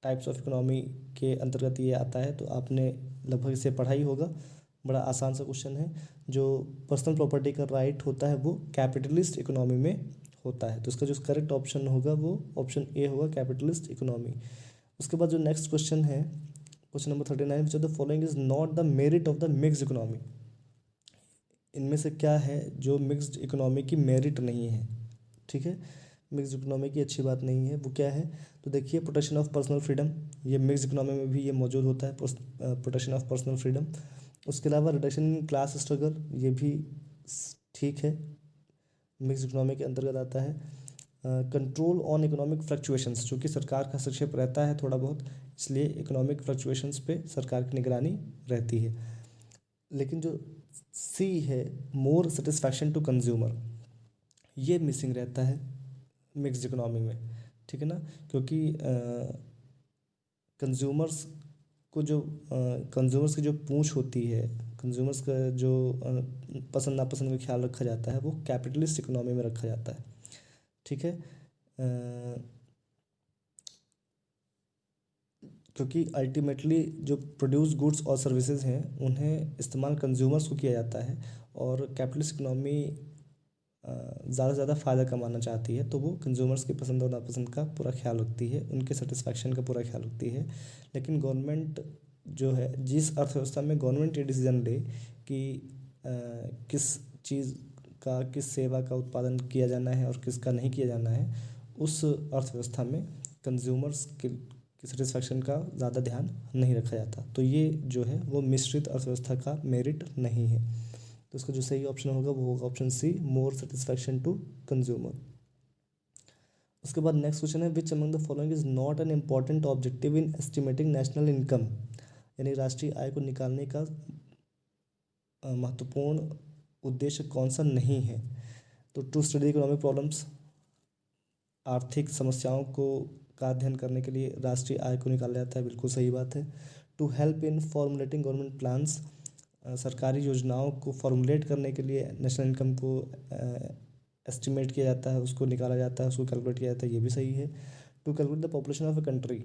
A: types of economy के अंतर्गत ये आता है, तो आपने लगभग इसे पढ़ा ही होगा। बड़ा आसान सा क्वेश्चन है। जो पर्सनल प्रॉपर्टी का राइट होता है वो कैपिटलिस्ट इकोनॉमी में होता है। तो इसका जो करेक्ट ऑप्शन होगा वो ऑप्शन ए होगा, कैपिटलिस्ट इकोनॉमी। उसके बाद जो नेक्स्ट क्वेश्चन है question number 39, which of the following is not the merit of the mixed economy. इनमें से क्या है जो मिक्स्ड इकोनॉमी की मेरिट नहीं है? ठीक है, मिक्स्ड इकोनॉमी की अच्छी बात नहीं है, वो क्या है? तो देखिए प्रोटेक्शन ऑफ पर्सनल फ्रीडम, ये मिक्स्ड इकोनॉमी में भी ये मौजूद होता है, प्रोटेक्शन ऑफ पर्सनल फ्रीडम। उसके अलावा रिडक्शन इन क्लास स्ट्रगल, ये भी ठीक है, मिक्स इकोनॉमी के अंतर्गत आता है। कंट्रोल ऑन इकोनॉमिक फ्लक्चुएशंस, जो कि सरकार का हस्तक्षेप रहता है थोड़ा बहुत, इसलिए इकोनॉमिक फ्लक्चुएशंस पे सरकार की निगरानी रहती है। लेकिन जो सी है, मोर सेटिस्फैक्शन टू कंज्यूमर, ये मिसिंग रहता है मिक्स्ड इकोनॉमी में, ठीक है ना, क्योंकि कंज्यूमर्स को जो कंज्यूमर्स की जो पूंछ होती है, कंज्यूमर्स का जो पसंद नापसंद का ख्याल रखा जाता है, वो कैपिटलिस्ट इकोनॉमी में रखा जाता है, ठीक है। क्योंकि अल्टीमेटली जो प्रोड्यूस गुड्स और सर्विसेज हैं उन्हें इस्तेमाल कंज्यूमर्स को किया जाता है, और कैपिटलिस्ट इकोनॉमी ज़्यादा से ज़्यादा फ़ायदा कमाना चाहती है, तो वो कंज्यूमर्स की पसंद और नापसंद का पूरा ख्याल रखती है, उनके सेटिस्फैक्शन का पूरा ख्याल रखती है। लेकिन गवर्नमेंट जो है, जिस अर्थव्यवस्था में गवर्नमेंट ये डिसीजन ले कि किस चीज़ का, किस सेवा का उत्पादन किया जाना है और किसका नहीं किया जाना है, उस अर्थव्यवस्था में कंज्यूमर्स की सेटिस्फैक्शन का ज़्यादा ध्यान नहीं रखा जाता। तो ये जो है वो मिश्रित अर्थव्यवस्था का मेरिट नहीं है। तो इसका जो सही ऑप्शन होगा वो होगा option c, more satisfaction to consumer. उसके बाद नेक्स्ट क्वेश्चन है, which among the following is not an important objective in estimating national income, यानी राष्ट्रीय आय को निकालने का महत्वपूर्ण उद्देश्य कौन सा नहीं है। तो टू स्टडी इकोनॉमिक प्रॉब्लम्स, आर्थिक समस्याओं को का अध्ययन करने के लिए राष्ट्रीय आय को निकाला जाता है, बिल्कुल सही बात है। To help in formulating government plans, सरकारी योजनाओं को फॉर्मुलेट करने के लिए नेशनल इनकम को एस्टिमेट किया जाता है, उसको निकाला जाता है, उसको कैलकुलेट किया जाता है, ये भी सही है। To calculate the population of a country,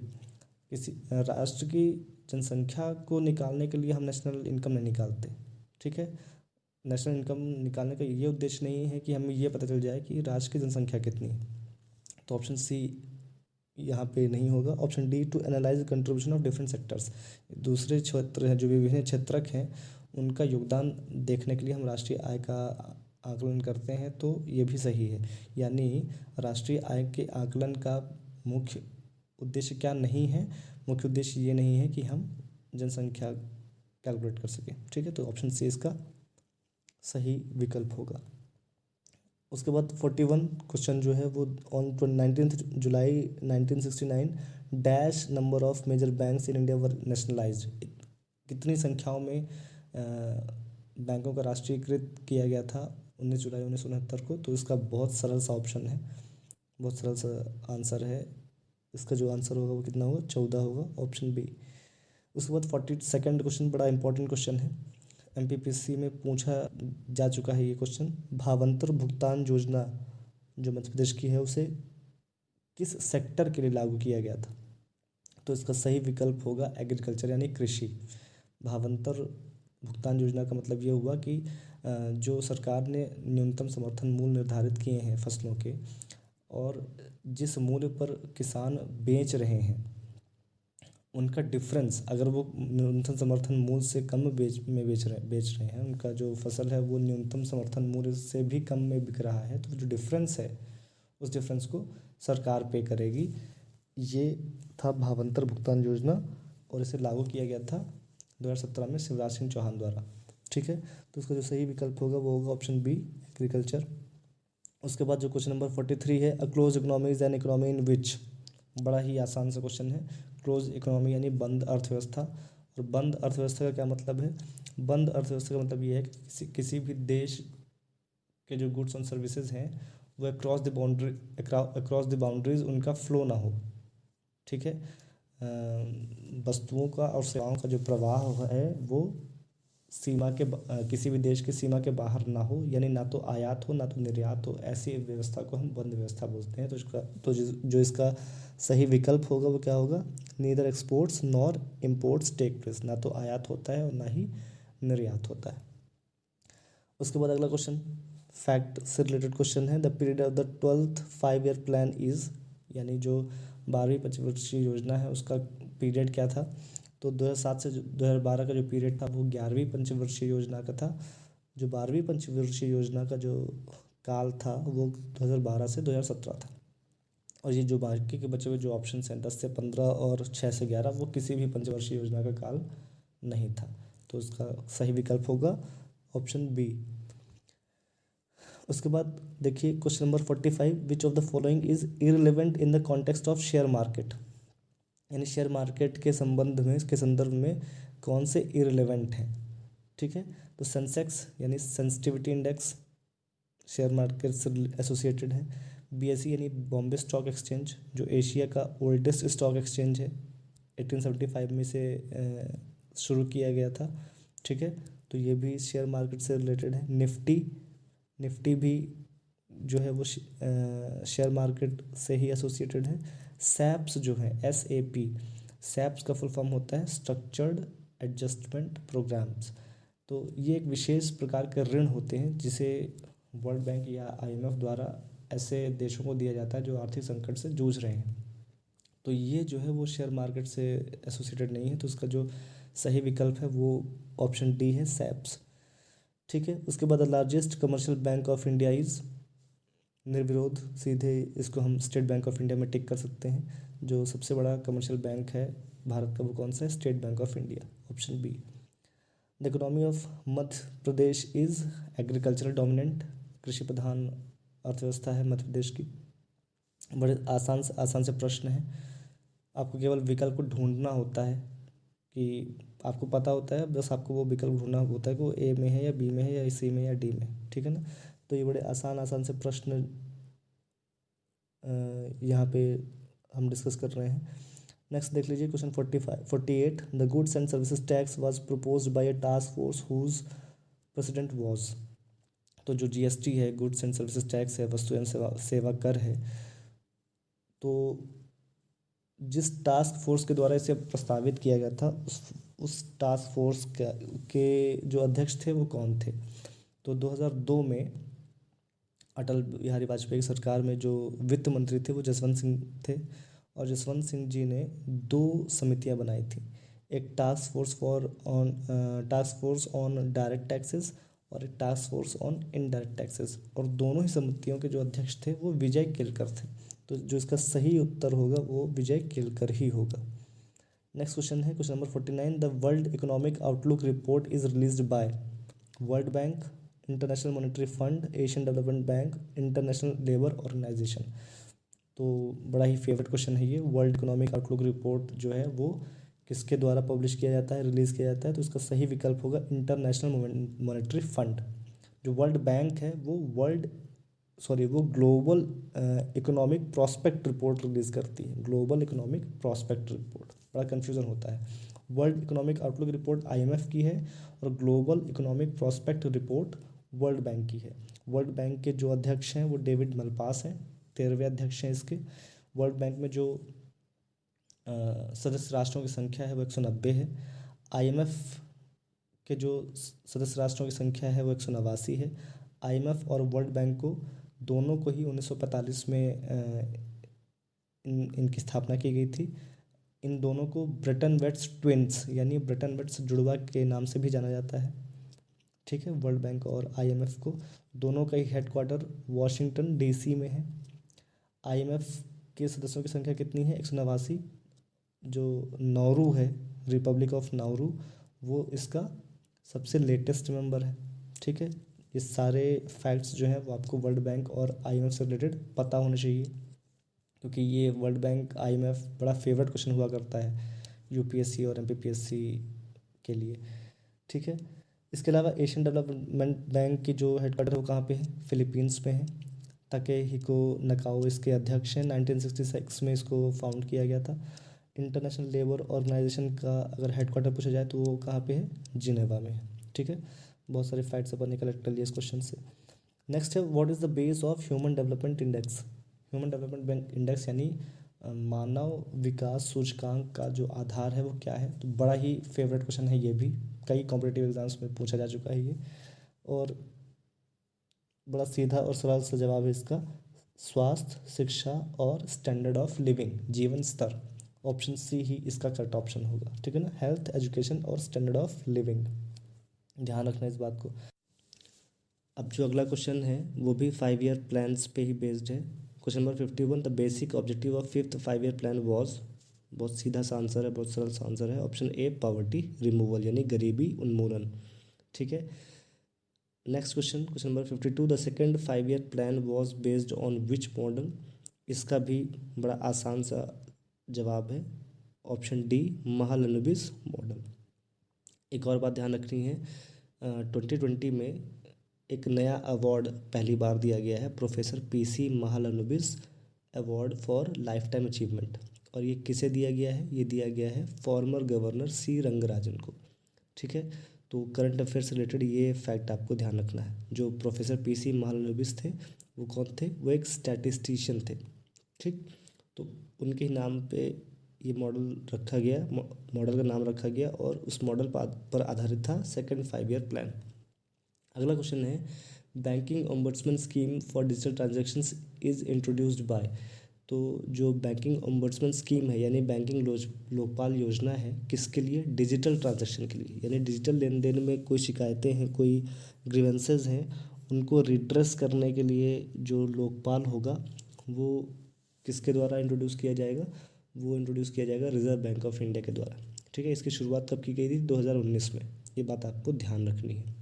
A: किसी राष्ट्र की जनसंख्या को निकालने के लिए हम नेशनल इनकम नहीं निकालते, ठीक है। नेशनल इनकम निकालने का ये उद्देश्य नहीं है कि हमें ये पता चल जाए कि राज्य की जनसंख्या कितनी है, तो ऑप्शन सी यहाँ पे नहीं होगा। Option d, to analyse contribution of different sectors, दूसरे क्षेत्र हैं जो विभिन्न क्षेत्रक हैं उनका योगदान देखने के लिए हम राष्ट्रीय आय का आकलन करते हैं, तो ये भी सही है। यानी राष्ट्रीय आय के आकलन का मुख्य उद्देश्य क्या नहीं है, मुख्य उद्देश्य ये नहीं है कि हम जनसंख्या कैलकुलेट कर सकें, ठीक है। तो ऑप्शन सी इसका सही विकल्प होगा। उसके बाद 41 क्वेश्चन जो है वो, on 19 July 1969 dash number of major banks in India were nationalised, कितनी संख्याओं में बैंकों का राष्ट्रीयकृत किया गया था 19 जुलाई 1969 को। तो इसका बहुत सरल सा ऑप्शन है, बहुत सरल सा आंसर है। इसका जो आंसर होगा वो कितना होगा, 14 होगा, ऑप्शन बी। उसके बाद 42nd क्वेश्चन बड़ा इंपॉर्टेंट क्वेश्चन है, एमपीपीएससी में पूछा जा चुका है ये क्वेश्चन। भावांतर भुगतान योजना जो मध्य प्रदेश की है उसे किस सेक्टर के लिए लागू किया गया था। तो इसका सही विकल्प होगा एग्रीकल्चर यानी कृषि। भावांतर भुगतान योजना का मतलब ये हुआ कि जो सरकार ने न्यूनतम समर्थन मूल्य निर्धारित किए हैं फसलों के, और जिस मूल्य पर किसान बेच रहे हैं उनका डिफरेंस, अगर वो न्यूनतम समर्थन मूल्य से कम बेच रहे हैं, उनका जो फसल है वो न्यूनतम समर्थन मूल्य से भी कम में बिक रहा है, तो जो डिफरेंस है उस डिफरेंस को सरकार पे करेगी। ये था भावांतर भुगतान योजना, और इसे लागू किया गया था 2017 में शिवराज सिंह चौहान द्वारा, ठीक है। तो उसका जो सही विकल्प होगा वो होगा ऑप्शन बी, एग्रीकल्चर। उसके बाद जो क्वेश्चन नंबर 43 है, a close economy is an economy in which, बड़ा ही आसान सा क्वेश्चन है। क्लोज इकोनॉमी यानी बंद अर्थव्यवस्था, और बंद अर्थव्यवस्था का क्या मतलब है। बंद अर्थव्यवस्था का मतलब ये है कि किसी भी देश के जो गुड्स एंड सर्विसेज हैं वो अक्रॉस द बाउंड्रीज उनका फ्लो ना हो, ठीक है। वस्तुओं का और सेवाओं का जो प्रवाह है वो सीमा के किसी भी देश की सीमा के बाहर ना हो, यानी ना तो आयात हो ना तो निर्यात हो, ऐसी व्यवस्था को हम बंद व्यवस्था बोलते हैं। तो इसका जो इसका सही विकल्प होगा वो क्या होगा, neither exports nor imports take place, ना तो आयात होता है और ना ही निर्यात होता है। उसके बाद अगला क्वेश्चन फैक्ट से रिलेटेड क्वेश्चन है, the period of the 12th 5-year plan is, यानी जो 12वीं पंचवर्षीय योजना है उसका पीरियड क्या था। तो 2007 से 2012 का जो पीरियड था वो 11वीं पंचवर्षीय योजना का था। जो 12वीं पंचवर्षीय योजना का जो काल था वो 2012 से 2017 था। और ये जो बाकी के बचे हुए जो ऑप्शन हैं 10 से 15 और 6 से 11, वो किसी भी पंचवर्षीय योजना का काल नहीं था। तो इसका सही विकल्प होगा ऑप्शन बी। उसके बाद देखिए question number 45, which of the following is irrelevant in the context of share market, यानी शेयर मार्केट के संबंध में, इसके संदर्भ में कौन से इररिलेवेंट हैं। ठीक है, तो सेंसेक्स यानी सेंसिटिविटी इंडेक्स शेयर मार्केट से एसोसिएटेड है। बीएसई यानी बॉम्बे स्टॉक एक्सचेंज, जो एशिया का ओल्डेस्ट स्टॉक एक्सचेंज है, 1875 में से शुरू किया गया था। ठीक है, तो ये भी शेयर मार्केट से रिलेटेड है। निफ्टी भी जो है वो शेयर मार्केट से ही एसोसिएटेड है। सैप्स जो है SAP, सैप्स का फुल फॉर्म होता है स्ट्रक्चर्ड एडजस्टमेंट प्रोग्राम्स। तो ये एक विशेष प्रकार के ऋण होते हैं जिसे वर्ल्ड बैंक या IMF द्वारा ऐसे देशों को दिया जाता है जो आर्थिक संकट से जूझ रहे हैं। तो ये जो है वो शेयर मार्केट से एसोसिएटेड नहीं है, तो इसका जो सही विकल्प है वो ऑप्शन डी है, सैप्स। ठीक है, उसके बाद the largest commercial bank of India is, निर्विरोध सीधे इसको हम स्टेट बैंक ऑफ इंडिया में टिक कर सकते हैं। जो सबसे बड़ा कमर्शियल बैंक है भारत का वो कौन सा है, State Bank of India, option b. The economy of Madhya Pradesh is agricultural dominant, कृषि प्रधान अर्थव्यवस्था है मध्य प्रदेश की। बड़े आसान से प्रश्न है, आपको केवल विकल्प को ढूंढना होता है कि आपको पता होता है, बस आपको वो विकल्प ढूंढना होता है कि वो ए में है या बी में है या सी में या डी में। ठीक है ना, तो ये बड़े आसान से प्रश्न यहाँ पे हम डिस्कस कर रहे हैं। नेक्स्ट देख लीजिए question 48, the goods and services tax was proposed by a task force whose president was. तो जो GST है, गुड्स एंड सर्विसेज टैक्स है, वस्तु एवं सेवा कर है, तो जिस टास्क फोर्स के द्वारा इसे प्रस्तावित किया गया था उस टास्क फोर्स के जो अध्यक्ष थे वो कौन थे। तो 2002 में अटल बिहारी वाजपेयी की सरकार में जो वित्त मंत्री थे वो जसवंत सिंह थे, और जसवंत सिंह जी ने 2 समितियां बनाई थी, एक task force on direct taxes और एक task force on indirect taxes, और दोनों ही समितियों के जो अध्यक्ष थे वो विजय केलकर थे। तो जो इसका सही उत्तर होगा वो विजय केलकर ही होगा। नेक्स्ट क्वेश्चन है question number 49, the World Economic Outlook report is released by World Bank, International Monetary Fund, Asian Development Bank, International Labour Organization. तो बड़ा ही फेवरेट क्वेश्चन है ये, वर्ल्ड इकोनॉमिक आउटलुक रिपोर्ट जो है वो किसके द्वारा पब्लिश किया जाता है, रिलीज़ किया जाता है। तो इसका सही विकल्प होगा इंटरनेशनल मॉनेटरी फंड। जो वर्ल्ड बैंक है वो global economic prospect report release करती है, ग्लोबल इकोनॉमिक प्रॉस्पेक्ट रिपोर्ट। बड़ा कन्फ्यूज़न होता है, world Economic Outlook report IMF की है और global economic prospect report world bank की है। वर्ल्ड बैंक के जो अध्यक्ष हैं वो डेविड मलपास हैं, 13वें अध्यक्ष हैं इसके। वर्ल्ड बैंक में जो सदस्य राष्ट्रों की संख्या है वो 190 है। IMF के जो सदस्य राष्ट्रों की संख्या है वो 189 है। IMF और वर्ल्ड बैंक को दोनों को ही 1945 में इनकी स्थापना की गई थी। इन दोनों को ब्रेटन वुड्स ट्विंस यानी ब्रेटन वुड्स जुड़वा के नाम से भी जाना जाता है। ठीक है, वर्ल्ड बैंक और IMF को दोनों का ही हेडक्वार्टर वाशिंगटन DC में है। IMF के सदस्यों की संख्या कितनी है, 189। जो नाउरू है, रिपब्लिक ऑफ नाउरू, वो इसका सबसे लेटेस्ट मेंबर है। ठीक है, ये सारे फैक्ट्स जो हैं वो आपको वर्ल्ड बैंक और IMF से रिलेटेड पता होने चाहिए, क्योंकि ये वर्ल्ड बैंक IMF बड़ा फेवरेट क्वेश्चन हुआ करता है UPSC और MPPSC के लिए। ठीक है, इसके अलावा एशियन डेवलपमेंट बैंक की जो हेडक्वार्टर है वो कहाँ पे है, फिलीपींस में है। ताकेहिको नकाओ इसके अध्यक्ष हैं, 1966 में इसको फाउंड किया गया था। इंटरनेशनल लेबर ऑर्गेनाइजेशन का अगर हेडक्वार्टर पूछा जाए तो वो कहाँ पे है, जिनेवा में है। ठीक है, बहुत सारे फैक्ट्स अपन ने कलेक्ट कर लिए इस क्वेश्चन से। नेक्स्ट है, what is the base of human development index. Human development index यानी मानव विकास सूचकांक का जो आधार है वो क्या है। तो बड़ा ही फेवरेट क्वेश्चन है ये भी, कई कॉम्पिटिटिव एग्जाम्स में पूछा जा चुका है ये, और बड़ा सीधा और सरल सा जवाब है इसका, स्वास्थ्य, शिक्षा और स्टैंडर्ड ऑफ लिविंग, जीवन स्तर। ऑप्शन सी ही इसका करेक्ट ऑप्शन होगा। ठीक है ना, हेल्थ, एजुकेशन और स्टैंडर्ड ऑफ लिविंग, ध्यान रखना इस बात को। अब जो अगला क्वेश्चन है वो भी 5 ईयर प्लान्स पे ही बेस्ड है। Question number 51, the basic objective of 5th 5 year plan was, बहुत सीधा सा आंसर है, बहुत सरल सा आंसर है। ऑप्शन ए पॉवर्टी रिमूवल यानी गरीबी उन्मूलन। ठीक है। Next question, question number 52, the second 5 year plan was based on which model. इसका भी बड़ा आसान सा जवाब है, ऑप्शन डी महालनोबिस मॉडल। एक और बात ध्यान रखनी है, 2020 में एक नया अवार्ड पहली बार दिया गया है, professor PC Mahalanobis award for life time achievement. और ये किसे दिया गया है? ये दिया गया है फॉर्मर गवर्नर सी रंगराजन को। ठीक है। तो करंट अफेयर से रिलेटेड ये फैक्ट आपको ध्यान रखना है। जो प्रोफेसर पीसी महालनोबिस थे वो कौन थे? वो एक स्टैटिस्टिशियन थे। ठीक। तो उनके ही नाम पे ये मॉडल रखा गया, मॉडल का नाम रखा गया और उस मॉडल पर आधारित था सेकेंड 5 ईयर प्लान। अगला क्वेश्चन है, banking ombudsman scheme for digital transactions is introduced by. तो जो बैंकिंग ओम्बड्समैन स्कीम है यानी बैंकिंग लोकपाल योजना है, किसके लिए? डिजिटल ट्रांजैक्शन के लिए, यानी डिजिटल लेन देन में कोई शिकायतें हैं, कोई ग्रीवेंसेस हैं, उनको रिड्रेस करने के लिए जो लोकपाल होगा वो किसके द्वारा इंट्रोड्यूस किया जाएगा? वो इंट्रोड्यूस किया जाएगा रिजर्व बैंक ऑफ इंडिया के द्वारा। ठीक है। इसकी शुरुआत कब की गई थी? 2019 में। ये बात आपको ध्यान रखनी है।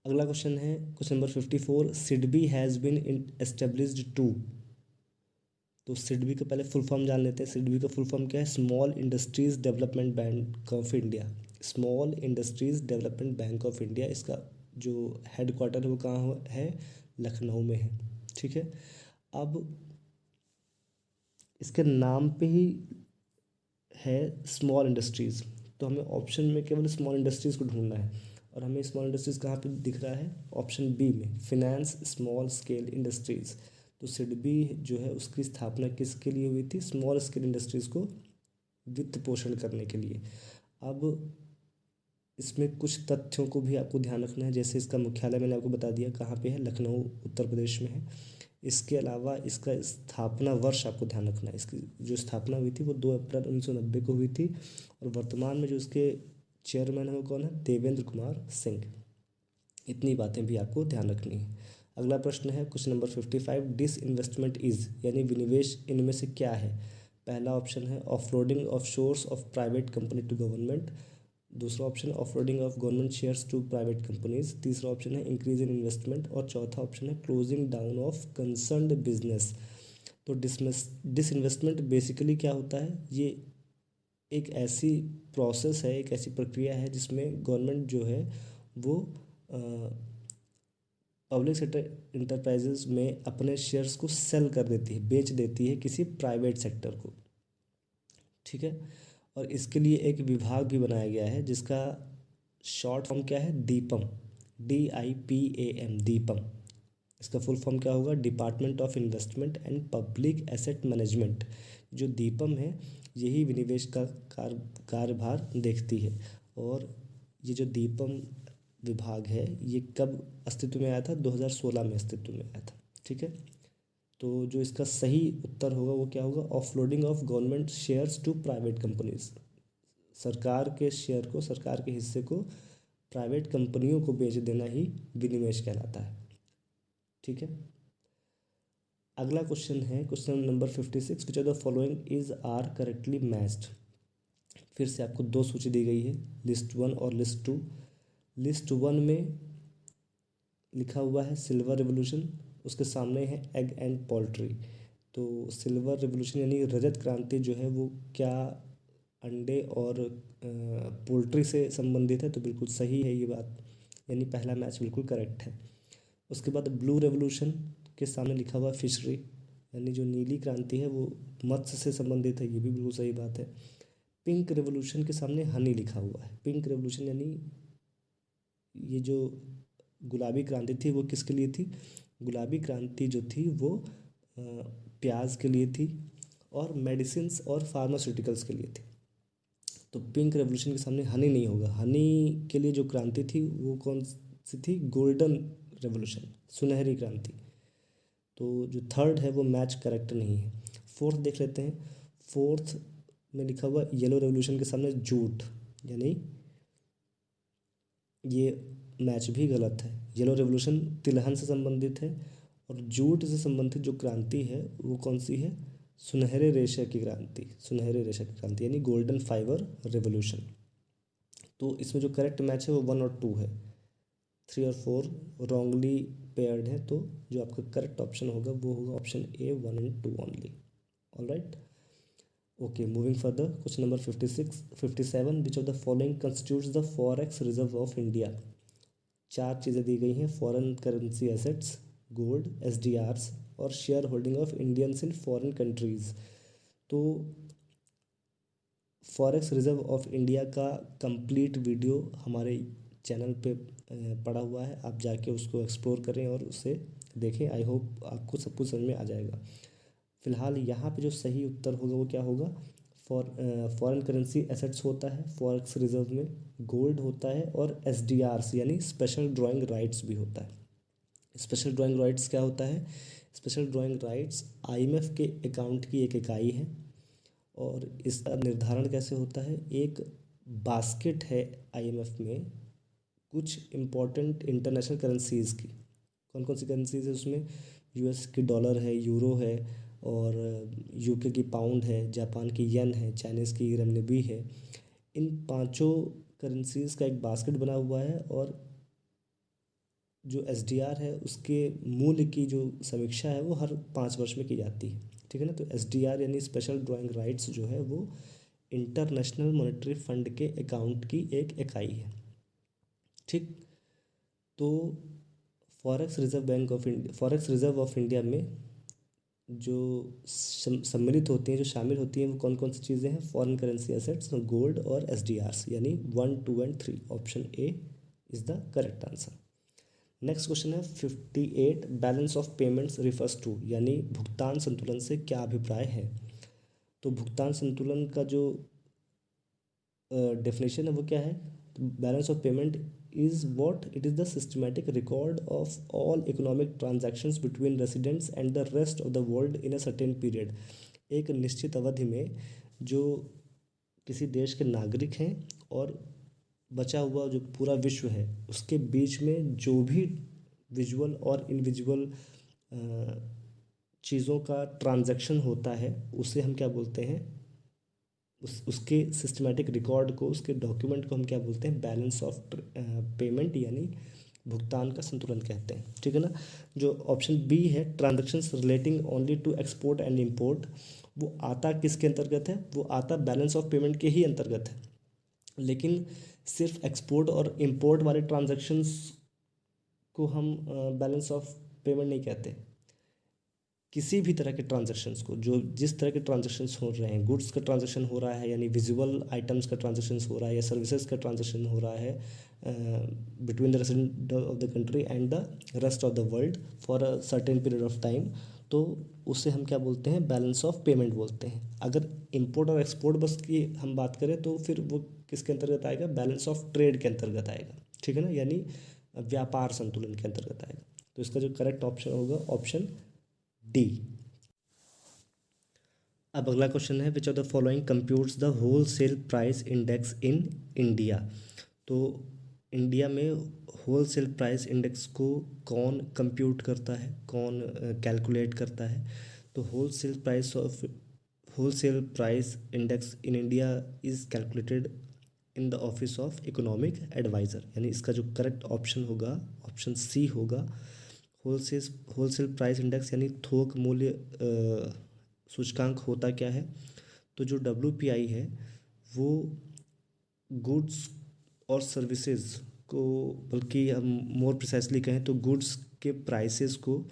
A: अगला क्वेश्चन है question number 54, SIDBI has been established to. तो सिडबी का पहले फुल फॉर्म जान लेते हैं। सिडबी का फुल फॉर्म क्या है? Small industries development bank of India. Small industries development bank of India. इसका जो हेड क्वार्टर है वो कहाँ है? लखनऊ में है। ठीक है। अब इसके नाम पे ही है स्मॉल इंडस्ट्रीज़, तो हमें ऑप्शन में केवल स्मॉल इंडस्ट्रीज़ को ढूंढना है। और हमें स्मॉल इंडस्ट्रीज़ कहाँ पे दिख रहा है? ऑप्शन बी में, फिनेंस स्मॉल स्केल इंडस्ट्रीज़। तो सिडबी जो है उसकी स्थापना किसके लिए हुई थी? स्मॉल स्केल इंडस्ट्रीज़ को वित्त पोषण करने के लिए। अब इसमें कुछ तथ्यों को भी आपको ध्यान रखना है, जैसे इसका मुख्यालय मैंने आपको बता दिया कहाँ पे है, लखनऊ उत्तर प्रदेश में है। इसके अलावा इसका स्थापना वर्ष आपको ध्यान रखना है। इसकी जो स्थापना हुई थी वो 2 अप्रैल 1990 को हुई थी। और वर्तमान में जो इसके चेयरमैन है वो कौन है? देवेंद्र कुमार सिंह। इतनी बातें भी आपको ध्यान रखनी है। अगला प्रश्न है question number 55, disinvestment is यानी विनिवेश इनमें से क्या है? पहला ऑप्शन है offloading of shares of private company to government. दूसरा ऑप्शन है offloading of government shares to private companies. तीसरा ऑप्शन है इंक्रीज इन इन्वेस्टमेंट। और चौथा ऑप्शन है closing down of concerned business. तो डिसइन्वेस्टमेंट बेसिकली क्या होता है? ये एक ऐसी प्रोसेस है, एक ऐसी प्रक्रिया है जिसमें गवर्नमेंट जो है वो पब्लिक सेक्टर इंटरप्राइजेज में अपने शेयर्स को सेल कर देती है, बेच देती है किसी प्राइवेट सेक्टर को। ठीक है। और इसके लिए एक विभाग भी बनाया गया है जिसका शॉर्ट फॉर्म क्या है? दीपम। DIPAM, दीपम। इसका फुल फॉर्म क्या होगा? Department of investment and public asset management. जो दीपम है यही विनिवेश का कार्यभार देखती है। और ये जो दीपम विभाग है ये कब अस्तित्व में आया था? 2016 में अस्तित्व में आया था। ठीक है। तो जो इसका सही उत्तर होगा वो क्या होगा? Offloading of government shares to private companies. सरकार के शेयर को, सरकार के हिस्से को प्राइवेट कंपनियों को बेच देना ही विनिवेश कहलाता है। ठीक है। अगला क्वेश्चन है question number 56, which of the following is are correctly matched. फिर से आपको दो सूची दी गई है, लिस्ट 1 और लिस्ट 2। लिस्ट 1 में लिखा हुआ है सिल्वर रिवोल्यूशन, उसके सामने है एग एंड पोल्ट्री। तो सिल्वर रिवोल्यूशन यानी रजत क्रांति जो है वो क्या अंडे और पोल्ट्री से संबंधित है? तो बिल्कुल सही है ये बात, यानी पहला मैच बिल्कुल करेक्ट है। उसके बाद ब्लू रेवोल्यूशन के सामने लिखा हुआ फिशरी, यानी जो नीली क्रांति है वो मत्स्य से संबंधित है, ये भी बिल्कुल सही बात है। पिंक रेवोल्यूशन के सामने हनी लिखा हुआ है। पिंक रेवोल्यूशन यानी ये जो गुलाबी क्रांति थी वो किसके लिए थी? गुलाबी क्रांति जो थी वो प्याज के लिए थी और मेडिसिन्स और फार्मास्यूटिकल्स के लिए थी। तो पिंक रेवोल्यूशन के सामने हनी नहीं होगा। हनी के लिए जो क्रांति थी वो कौन सी थी? गोल्डन रेवोल्यूशन, सुनहरी क्रांति। तो जो थर्ड है वो मैच करेक्ट नहीं है। फोर्थ देख लेते हैं। फोर्थ में लिखा हुआ येलो रेवोल्यूशन के सामने जूट, यानी ये मैच भी गलत है। येलो रेवोल्यूशन तिलहन से संबंधित है और जूट से संबंधित जो क्रांति है वो कौन सी है? सुनहरे रेशे की क्रांति, सुनहरे रेशे की क्रांति यानी गोल्डन फाइबर रेवोल्यूशन। तो इसमें जो करेक्ट मैच है वो 1 और 2 है, 3 और 4 रॉन्गली पेयर्ड है। तो जो आपका करेक्ट ऑप्शन होगा वो होगा option A 1 and 2 only. All right, okay, moving further, question number 57, which of the following constitutes the forex reserve of India. 4 चीज़ें दी गई हैं, फॉरेन करेंसी एसेट्स, गोल्ड, एसडीआरस और share holding of Indians in foreign countries. तो forex reserve of India का complete video हमारे channel पे पड़ा हुआ है, आप जाके उसको एक्सप्लोर करें और उसे देखें। आई होप आपको सब कुछ समझ में आ जाएगा। फिलहाल यहाँ पे जो सही उत्तर होगा वो क्या होगा, फॉरेन करेंसी एसेट्स होता है फॉरेक्स रिजर्व में, गोल्ड होता है और एसडीआरस यानी स्पेशल ड्राइंग राइट्स भी होता है। स्पेशल ड्राइंग राइट्स क्या होता है, स्पेशल ड्राइंग राइट्स आईएमएफ के अकाउंट की एक इकाई है और इसका निर्धारण कैसे होता है, एक बास्केट है आईएमएफ में कुछ इम्पोर्टेंट इंटरनेशनल करेंसीज़ की। कौन कौन सी करेंसीज़ है उसमें, यूएस की डॉलर है, यूरो है और यूके की पाउंड है, जापान की येन है, चाइनीज़ की रेमनेबी है। इन पांचों करेंसीज़ का एक बास्केट बना हुआ है और जो एसडीआर है उसके मूल्य की जो समीक्षा है वो हर 5 वर्ष में की जाती है। ठीक है ना, तो एसडीआर यानी स्पेशल ड्राइंग राइट्स जो है वो इंटरनेशनल मॉनेटरी फंड के अकाउंट की एक इकाई है। ठीक, तो फॉरेक्स रिजर्व ऑफ इंडिया में जो सम्मिलित होती हैं, जो शामिल होती हैं, वो कौन कौन सी चीज़ें हैं, फॉरेन करेंसी एसेट्स, गोल्ड और एसडीआरस यानी 1, 2 and 3, option A is the correct answer. Next question है 58, balance of payments refers to यानी भुगतान संतुलन से क्या अभिप्राय है। तो भुगतान संतुलन का जो डेफिनेशन है वो क्या है, balance of payment is what it is the systematic record of all economic transactions between residents and the rest of the world in a certain period. एक निश्चित अवधि में जो किसी देश के नागरिक हैं और बचा हुआ जो पूरा विश्व है उसके बीच में जो भी विजुअल और इनविजुअल चीज़ों का ट्रांजैक्शन होता है उसे हम क्या बोलते हैं, उसके सिस्टमैटिक रिकॉर्ड को, उसके डॉक्यूमेंट को हम क्या बोलते हैं, बैलेंस ऑफ पेमेंट यानी भुगतान का संतुलन कहते हैं। ठीक है ना, जो ऑप्शन बी है transactions relating only to export and import, वो आता किसके अंतर्गत है, वो आता बैलेंस ऑफ पेमेंट के ही अंतर्गत है। लेकिन सिर्फ एक्सपोर्ट और इंपोर्ट वाले ट्रांजैक्शंस को हम बैलेंस ऑफ पेमेंट नहीं कहते। किसी भी तरह के ट्रांजैक्शंस को, जो जिस तरह के ट्रांजैक्शंस हो रहे हैं, गुड्स का ट्रांजैक्शन हो रहा है यानी विजुअल आइटम्स का ट्रांजैक्शंस हो रहा है या सर्विसेज का ट्रांजैक्शन हो रहा है between the resident of the country and the rest of the world for a certain period of time, तो उसे हम क्या बोलते हैं, बैलेंस ऑफ पेमेंट बोलते हैं। अगर इंपोर्ट और एक्सपोर्ट बस की हम बात करें तो फिर वो किसके अंतर्गत आएगा, बैलेंस ऑफ ट्रेड के अंतर्गत आएगा। ठीक है ना, यानी व्यापार संतुलन के अंतर्गत आएगा। तो इसका जो करेक्ट ऑप्शन होगा ऑप्शन डी। अब अगला क्वेश्चन है which of the following computes the wholesale price index in India. तो इंडिया में होल सेल प्राइस इंडेक्स को कौन कंप्यूट करता है, कौन कैलकुलेट करता है। तो wholesale price index in India is calculated in the office of economic adviser, यानी इसका जो करेक्ट ऑप्शन होगा ऑप्शन सी होगा। होलसेल प्राइस इंडेक्स यानी थोक मूल्य सूचकांक होता क्या है, तो जो WPI है वो गुड्स और सर्विसेज को, बल्कि हम मोर प्रिसाइसली कहें तो गुड्स के प्राइसेस को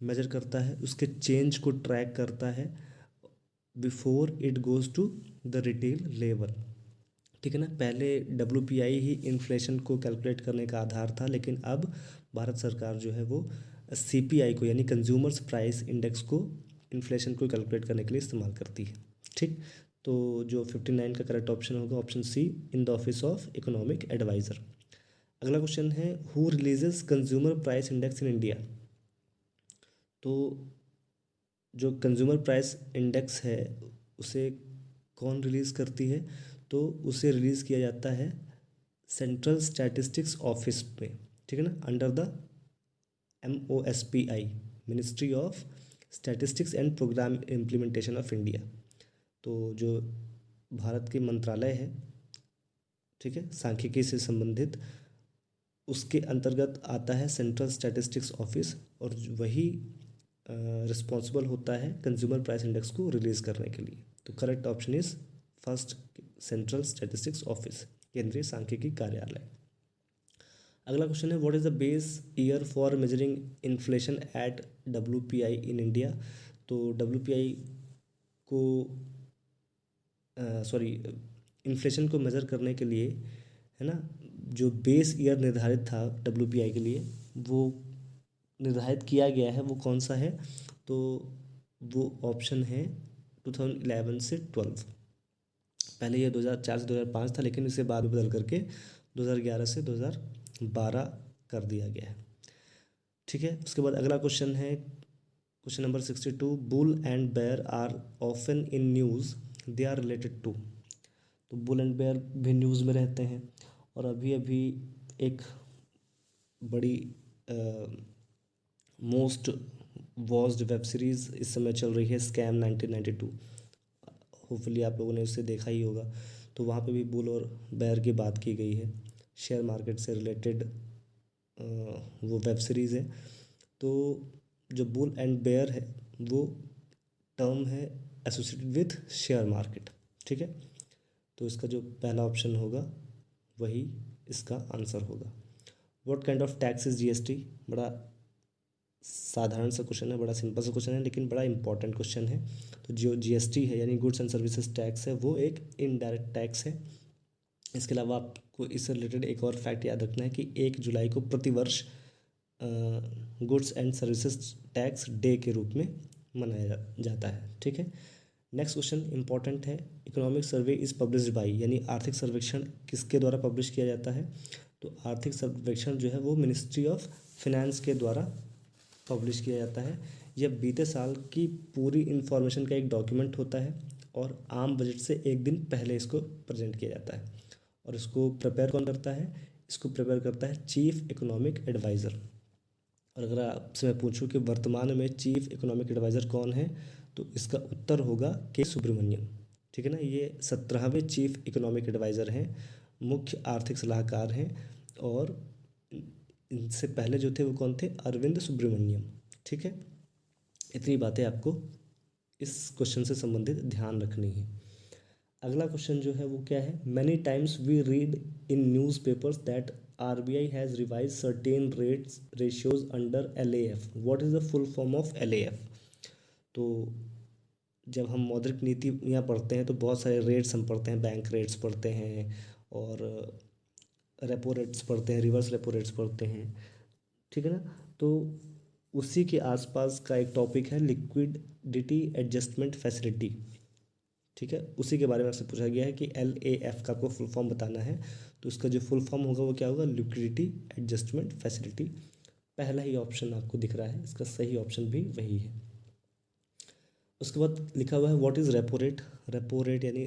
A: मेजर करता है, उसके चेंज को ट्रैक करता है before it goes to the retail level. ठीक है ना, पहले WPI ही इन्फ्लेशन को कैलकुलेट करने का आधार था, लेकिन अब भारत सरकार जो है वो CPI को यानी कंज्यूमर्स प्राइस इंडेक्स को इन्फ्लेशन को कैलकुलेट करने के लिए इस्तेमाल करती है। ठीक, तो जो 59 का करेक्ट ऑप्शन होगा option C, in the office of economic adviser. अगला क्वेश्चन है who releases consumer price index in India. तो जो कंज्यूमर प्राइस इंडेक्स है उसे कौन रिलीज़ करती है, तो उसे रिलीज़ किया जाता है सेंट्रल स्टैटिस्टिक्स ऑफिस में। ठीक है ना, under the MOSPI, ministry of statistics and programme implementation of India. तो जो भारत के मंत्रालय है, ठीक है, सांख्यिकी से संबंधित, उसके अंतर्गत आता है सेंट्रल स्टैटिस्टिक्स ऑफिस, और वही रिस्पॉन्सिबल होता है कंज्यूमर प्राइस इंडेक्स को रिलीज़ करने के लिए। तो correct option is first, central statistics office, केंद्रीय सांख्यिकी कार्यालय। अगला क्वेश्चन है what is the base year for measuring inflation eight WPI in India. तो WPI को सॉरी इन्फ्लेशन को मेज़र करने के लिए, है ना, जो बेस ईयर निर्धारित था WPI के लिए, वो निर्धारित किया गया है, वो कौन सा है? तो वो ऑप्शन है 2011 से 12। पहले ये 2004 से 2005 था, लेकिन इसे बाद में बदल करके 2011 से 2012 कर दिया गया है, ठीक है। उसके बाद अगला क्वेश्चन है question number 62, bull and bear are often in news, they are related to. तो बुल एंड बेयर भी न्यूज़ में रहते हैं, और अभी अभी एक बड़ी मोस्ट वॉच्ड वेब सीरीज़ इस समय चल रही है, स्कैम 1992। होपफुली आप लोगों ने उसे देखा ही होगा। तो वहाँ पे भी बुल और बेयर की बात की गई है, शेयर मार्केट से रिलेटेड वो वेब सीरीज़ है। तो जो बुल एंड बेयर है वो टर्म है एसोसिएटेड विथ शेयर मार्केट, ठीक है। तो इसका जो पहला ऑप्शन होगा वही इसका आंसर होगा। What kind of tax is GST? बड़ा साधारण सा क्वेश्चन है, बड़ा सिंपल सा क्वेश्चन है, लेकिन बड़ा इंपॉर्टेंट क्वेश्चन है। तो जो GST है यानी गुड्स एंड सर्विसेज टैक्स है, वो एक इनडायरेक्ट टैक्स है। इसके अलावा आपको इससे रिलेटेड एक और फैक्ट याद रखना है कि 1 जुलाई को प्रतिवर्ष goods and services tax day के रूप में मनाया जाता है, ठीक है। नेक्स्ट क्वेश्चन इंपॉर्टेंट है, economic survey is published by, यानी आर्थिक सर्वेक्षण किसके द्वारा पब्लिश किया जाता है? तो आर्थिक सर्वेक्षण जो है वो मिनिस्ट्री ऑफ फिनेंस के द्वारा पब्लिश किया जाता है। यह बीते साल की पूरी इन्फॉर्मेशन का एक डॉक्यूमेंट होता है, और आम बजट से एक दिन पहले इसको प्रेजेंट किया जाता है। और इसको प्रिपेयर कौन करता है? इसको प्रिपेयर करता है चीफ इकोनॉमिक एडवाइज़र। और अगर आपसे मैं पूछूं कि वर्तमान में चीफ इकोनॉमिक एडवाइज़र कौन है, तो इसका उत्तर होगा के सुब्रमण्यम, ठीक है ना। ये 17वें चीफ इकोनॉमिक एडवाइज़र हैं, मुख्य आर्थिक सलाहकार हैं, और इनसे पहले जो थे वो कौन थे? अरविंद सुब्रमण्यम, ठीक है। इतनी बातें आपको इस क्वेश्चन से संबंधित ध्यान रखनी है। अगला क्वेश्चन जो है वो क्या है? Many times we read in newspapers that RBI has revise certain rates ratios under LAF। What is the full form of LAF? तो जब हम मौद्रिक नीतियाँ पढ़ते हैं तो बहुत सारे रेट्स हम पढ़ते हैं, बैंक रेट्स पढ़ते हैं, और रेपो रेट्स पढ़ते हैं, रिवर्स रेपो रेट्स पढ़ते हैं, ठीक है ना। तो उसी के आसपास का एक टॉपिक है लिक्विडिटी एडजस्टमेंट फैसिलिटी, ठीक है। उसी के बारे में आपसे पूछा गया है कि LAF का आपको फुल फॉर्म बताना है। तो इसका जो फुल फॉर्म होगा वो क्या होगा? Liquidity adjustment facility. पहला ही ऑप्शन आपको दिख रहा है, इसका सही ऑप्शन भी वही है। उसके बाद लिखा हुआ है what is repo rate. Repo rate यानी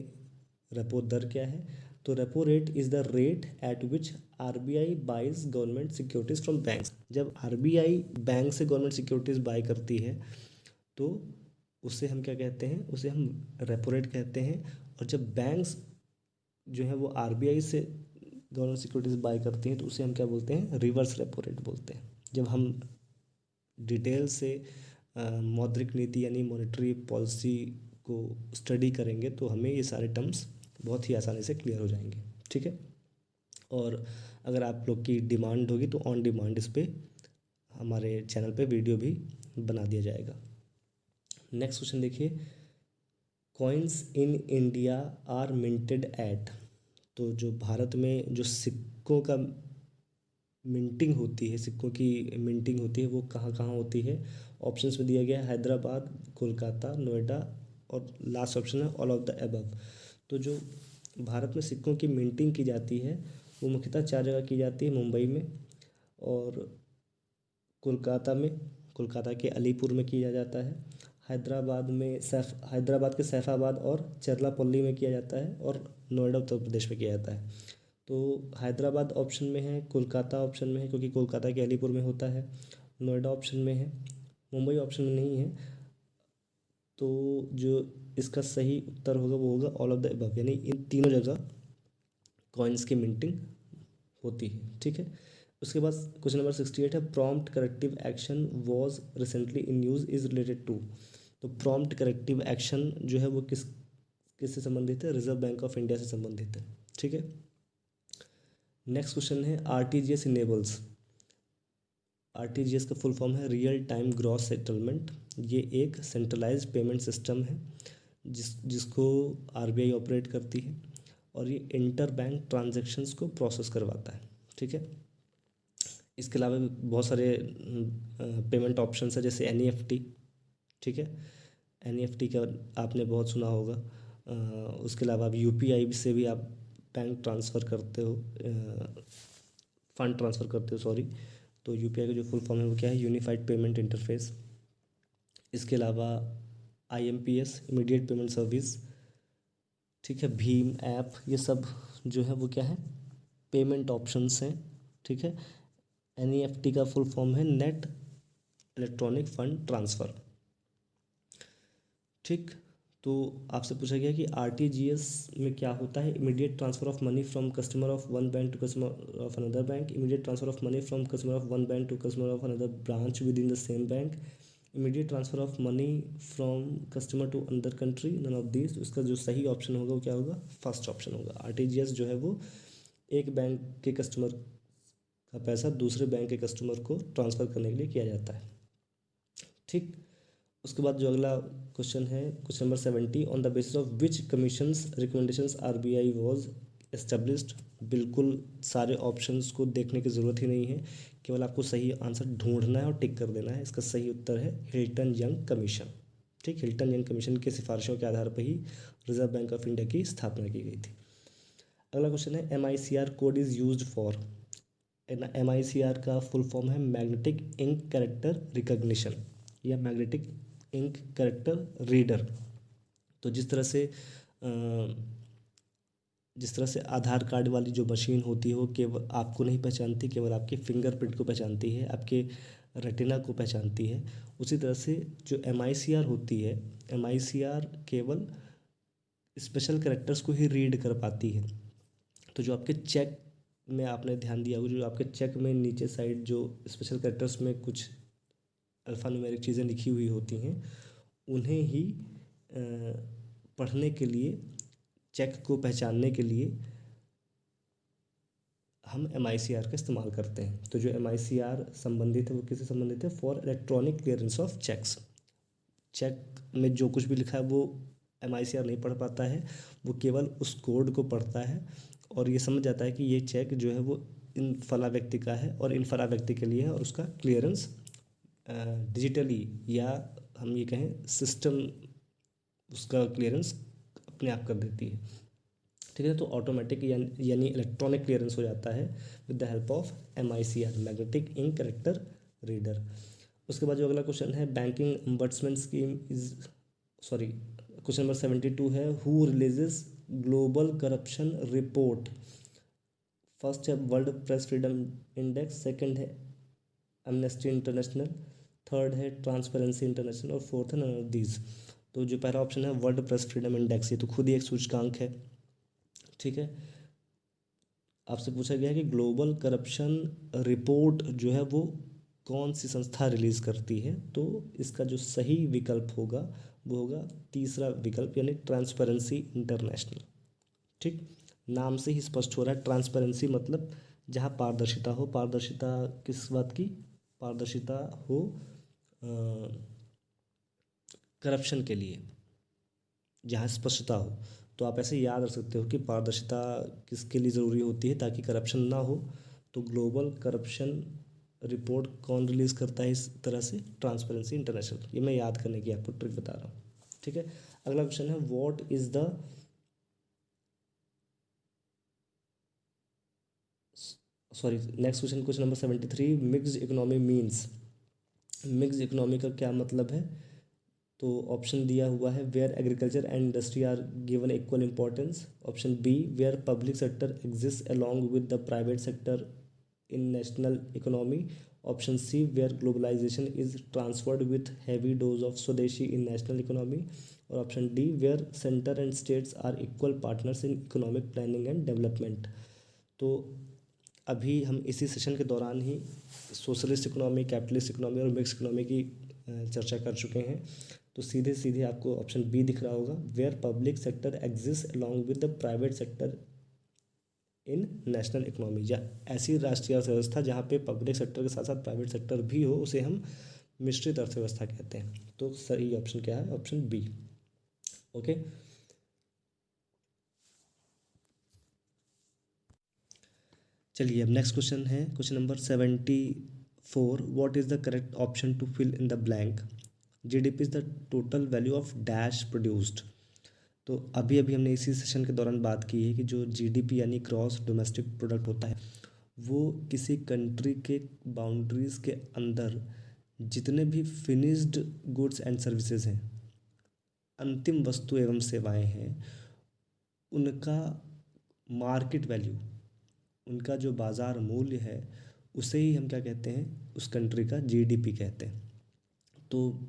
A: रेपो दर क्या है? तो repo rate is the rate at which RBI buys government securities from banks. जब RBI बैंक से गवर्नमेंट सिक्योरिटीज़ बाय करती है तो उसे हम क्या कहते हैं? उसे हम रेपो रेट कहते हैं। और जब बैंक्स जो है वो RBI से गवर्नमेंट सिक्योरिटीज़ बाय करती हैं तो उसे हम क्या बोलते हैं? रिवर्स रेपो रेट बोलते हैं। जब हम डिटेल से मौद्रिक नीति यानी मॉनेटरी पॉलिसी को स्टडी करेंगे तो हमें ये सारे टर्म्स बहुत ही आसानी से क्लियर हो जाएंगे, ठीक है। और अगर आप लोग की डिमांड होगी तो ऑन डिमांड इस पर हमारे चैनल पे वीडियो भी बना दिया जाएगा। नेक्स्ट क्वेश्चन देखिए, coins in India are minted at. तो जो भारत में जो सिक्कों का मिंटिंग होती है, सिक्कों की मिंटिंग होती है, वो कहाँ कहाँ होती है? ऑप्शंस में दिया गया है हैदराबाद, कोलकाता, नोएडा, और लास्ट ऑप्शन है ऑल ऑफ द अबव। तो जो भारत में सिक्कों की मिंटिंग की जाती है वो मुख्यतः 4 जगह की जाती है, मुंबई में, और कोलकाता में, कोलकाता के अलीपुर में किया जाता है, हैदराबाद के सैफाबाद और चरलापल्ली में किया जाता है, और नोएडा उत्तर प्रदेश में किया जाता है। तो हैदराबाद ऑप्शन में है, कोलकाता ऑप्शन में है क्योंकि कोलकाता के अलीपुर में होता है, नोएडा ऑप्शन में है, मुंबई ऑप्शन में नहीं है, तो जो इसका सही उत्तर होगा वो होगा ऑल ऑफ द अबव, यानी इन तीनों जगह कॉइन्स की मिंटिंग होती है। ठीक है, उसके बाद क्वेश्चन नंबर 68 है prompt corrective action was recently in use is related to. तो प्रॉम्प्ट करेक्टिव एक्शन जो है वो किससे संबंधित है? रिजर्व बैंक ऑफ इंडिया से संबंधित है। ठीक है, नेक्स्ट क्वेश्चन है आरटीजीएस इनेबल्स। आरटीजीएस का फुल फॉर्म है रियल टाइम ग्रॉस सेटलमेंट। ये एक सेंट्रलाइज्ड पेमेंट सिस्टम है जिसको आरबीआई ऑपरेट करती है, और ये इंटर बैंक ट्रांजैक्शंस को प्रोसेस करवाता है। ठीक है, इसके अलावा भी बहुत सारे पेमेंट ऑप्शंस है, जैसे एनईएफटी। ठीक है, एनईएफटी का आपने बहुत सुना होगा। उसके अलावा आप यूपीआई से भी आप बैंक ट्रांसफ़र करते हो, फंड ट्रांसफ़र करते हो, सॉरी। तो यूपीआई का जो फुल फॉर्म है वो क्या है? Unified payment interface. इसके अलावा आईएमपीएस, इमीडिएट पेमेंट सर्विस। ठीक है, भीम ऐप, ये सब जो है वो क्या है? पेमेंट ऑप्शंस हैं। ठीक है, एनईएफटी का फुल फॉर्म है नेट इलेक्ट्रॉनिक फंड ट्रांसफ़र। ठीक, तो आपसे पूछा गया कि आरटीजीएस में क्या होता है? Immediate transfer of money from customer of one bank to customer of another bank, immediate transfer of money from customer of one bank to customer of another branch within the same bank, immediate transfer of money from customer to another country, none of this. इसका जो सही option होगा वो क्या होगा? First option होगा। RTGS जो है वो एक बैंक के कस्टमर का पैसा दूसरे बैंक के कस्टमर को ट्रांसफ़र करने के लिए किया जाता है। ठीक, उसके बाद जो अगला क्वेश्चन है question number 70, on the basis of which commissions recommendations RBI was established. बिल्कुल सारे ऑप्शंस को देखने की ज़रूरत ही नहीं है, केवल आपको सही आंसर ढूंढना है और टिक कर देना है। इसका सही उत्तर है हिल्टन यंग कमीशन। ठीक, हिल्टन यंग कमीशन की सिफारिशों के आधार पर ही रिजर्व बैंक ऑफ इंडिया की स्थापना की गई थी। अगला क्वेश्चन है MICR code is used for. MICR का फुल फॉर्म है मैग्नेटिक इंक कैरेक्टर रिकग्निशन या मैग्नेटिक इंक कैरेक्टर रीडर। तो जिस तरह से आधार कार्ड वाली जो मशीन होती है वो केवल आपको नहीं पहचानती, केवल आपके फिंगरप्रिंट को पहचानती है, आपके रेटिना को पहचानती है, उसी तरह से जो MICR होती है, MICR केवल स्पेशल कैरेक्टर्स को ही रीड कर पाती है। तो जो आपके चेक में आपने ध्यान दिया होगा, जो आपके चेक में नीचे साइड जो स्पेशल कैरेक्टर्स में कुछ अल्फ़ान्यूमेरिक चीज़ें लिखी हुई होती हैं, उन्हें ही पढ़ने के लिए, चेक को पहचानने के लिए हम MICR का इस्तेमाल करते हैं। तो जो MICR संबंधित है वो किससे संबंधित है? For electronic clearance of cheques. Cheque में जो कुछ भी लिखा है वो MICR नहीं पढ़ पाता है, वो केवल उस कोड को पढ़ता है और ये समझ जाता है कि ये चेक जो है वो इन फला व्यक्ति का है और इन फला व्यक्ति के लिए है, और उसका क्लियरेंस डिजिटली या हम ये कहें सिस्टम उसका क्लियरेंस अपने आप कर देती है। ठीक है, तो ऑटोमेटिक यानी इलेक्ट्रॉनिक क्लियरेंस हो जाता है with the help of MICR, magnetic ink character reader. उसके बाद जो अगला क्वेश्चन है banking ombudsman scheme is, sorry, question number 72 है who releases global corruption report. First है world press freedom index, second है एमनेस्टी इंटरनेशनल, थर्ड है Transparency International और फोर्थ है नन ऑफ दीज। तो जो पहला ऑप्शन है वर्ल्ड प्रेस फ्रीडम इंडेक्स, ये तो खुद ही एक सूचकांक है। ठीक है, आपसे पूछा गया है कि ग्लोबल करप्शन रिपोर्ट जो है वो कौन सी संस्था रिलीज़ करती है, तो इसका जो सही विकल्प होगा वो होगा तीसरा विकल्प, यानी ट्रांसपेरेंसी इंटरनेशनल। ठीक, नाम से ही स्पष्ट हो रहा है, ट्रांसपेरेंसी मतलब जहाँ पारदर्शिता हो। पारदर्शिता किस बात की? पारदर्शिता हो करप्शन के लिए, जहाँ स्पष्टता हो। तो आप ऐसे याद रख सकते हो कि पारदर्शिता किसके लिए ज़रूरी होती है ताकि करप्शन ना हो। तो ग्लोबल करप्शन रिपोर्ट कौन रिलीज़ करता है इस तरह से? Transparency international. ये मैं याद करने की आपको ट्रिक बता रहा हूँ। ठीक है, अगला क्वेश्चन है what is the, sorry, next question, question number 73, mixed economy means. Mixed economy का क्या मतलब है? तो ऑप्शन दिया हुआ है where agriculture and industry are given equal importance, option B where public sector exist along with the private sector in national economy. Option C, where globalization is transferred with heavy dose of Swadeshi in national economy. और option D, where center and states are equal partners in economic planning and development. तो अभी हम इसी session के दौरान ही socialist economy, capitalist economy और mix economy की चर्चा कर चुके हैं। तो सीधे सीधे आपको ऑप्शन बी दिख रहा होगा, where public sector exist along with the private sector in national economy. या ऐसी राष्ट्रीय अर्थव्यवस्था जहाँ पे पब्लिक सेक्टर के साथ साथ प्राइवेट सेक्टर भी हो, उसे हम मिश्रित अर्थव्यवस्था कहते हैं। तो सही ऑप्शन क्या है? Option B. ओके, चलिए अब नेक्स्ट क्वेश्चन है question number 74। What is the correct option to fill in the blank? GDP is the total value of dash produced. तो अभी अभी हमने इसी सेशन के दौरान बात की है कि जो जीडीपी यानी ग्रॉस डोमेस्टिक प्रोडक्ट होता है, वो किसी कंट्री के बाउंड्रीज़ के अंदर जितने भी फिनिश्ड गुड्स एंड सर्विसेज हैं, अंतिम वस्तु एवं सेवाएं हैं, उनका मार्केट वैल्यू, उनका जो बाज़ार मूल्य है, उसे ही हम क्या कहते हैं? उस कंट्री का जीडीपी कहते हैं। तो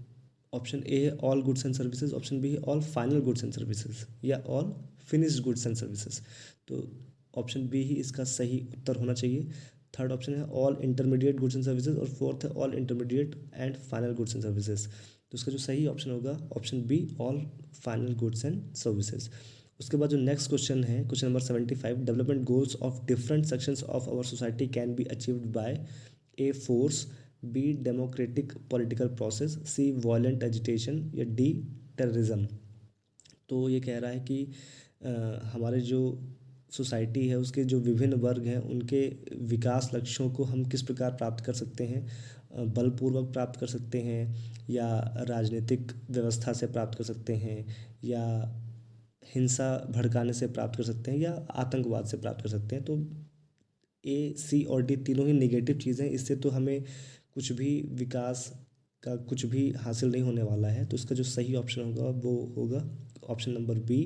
A: ऑप्शन ए है all goods and services, option B है all final goods and services, या all finished goods and services. तो ऑप्शन बी ही इसका सही उत्तर होना चाहिए। थर्ड ऑप्शन है all intermediate goods and services, और फोर्थ है all intermediate and final goods and services. तो इसका जो सही ऑप्शन होगा option B, all final goods and services. उसके बाद जो नेक्स्ट क्वेश्चन है question number 75, development goals of different sections of our society can be achieved by A force, B democratic political process, C violent agitation, या D terrorism. तो ये कह रहा है कि हमारे जो सोसाइटी है उसके जो विभिन्न वर्ग हैं, उनके विकास लक्ष्यों को हम किस प्रकार प्राप्त कर सकते हैं? बलपूर्वक प्राप्त कर सकते हैं, या राजनीतिक व्यवस्था से प्राप्त कर सकते हैं, या हिंसा भड़काने से प्राप्त कर सकते हैं, या आतंकवाद से प्राप्त कर सकते हैं। तो ए, सी और डी तीनों ही नेगेटिव चीज़ें, इससे तो हमें कुछ भी विकास का कुछ भी हासिल नहीं होने वाला है। तो इसका जो सही ऑप्शन होगा वो होगा option number B,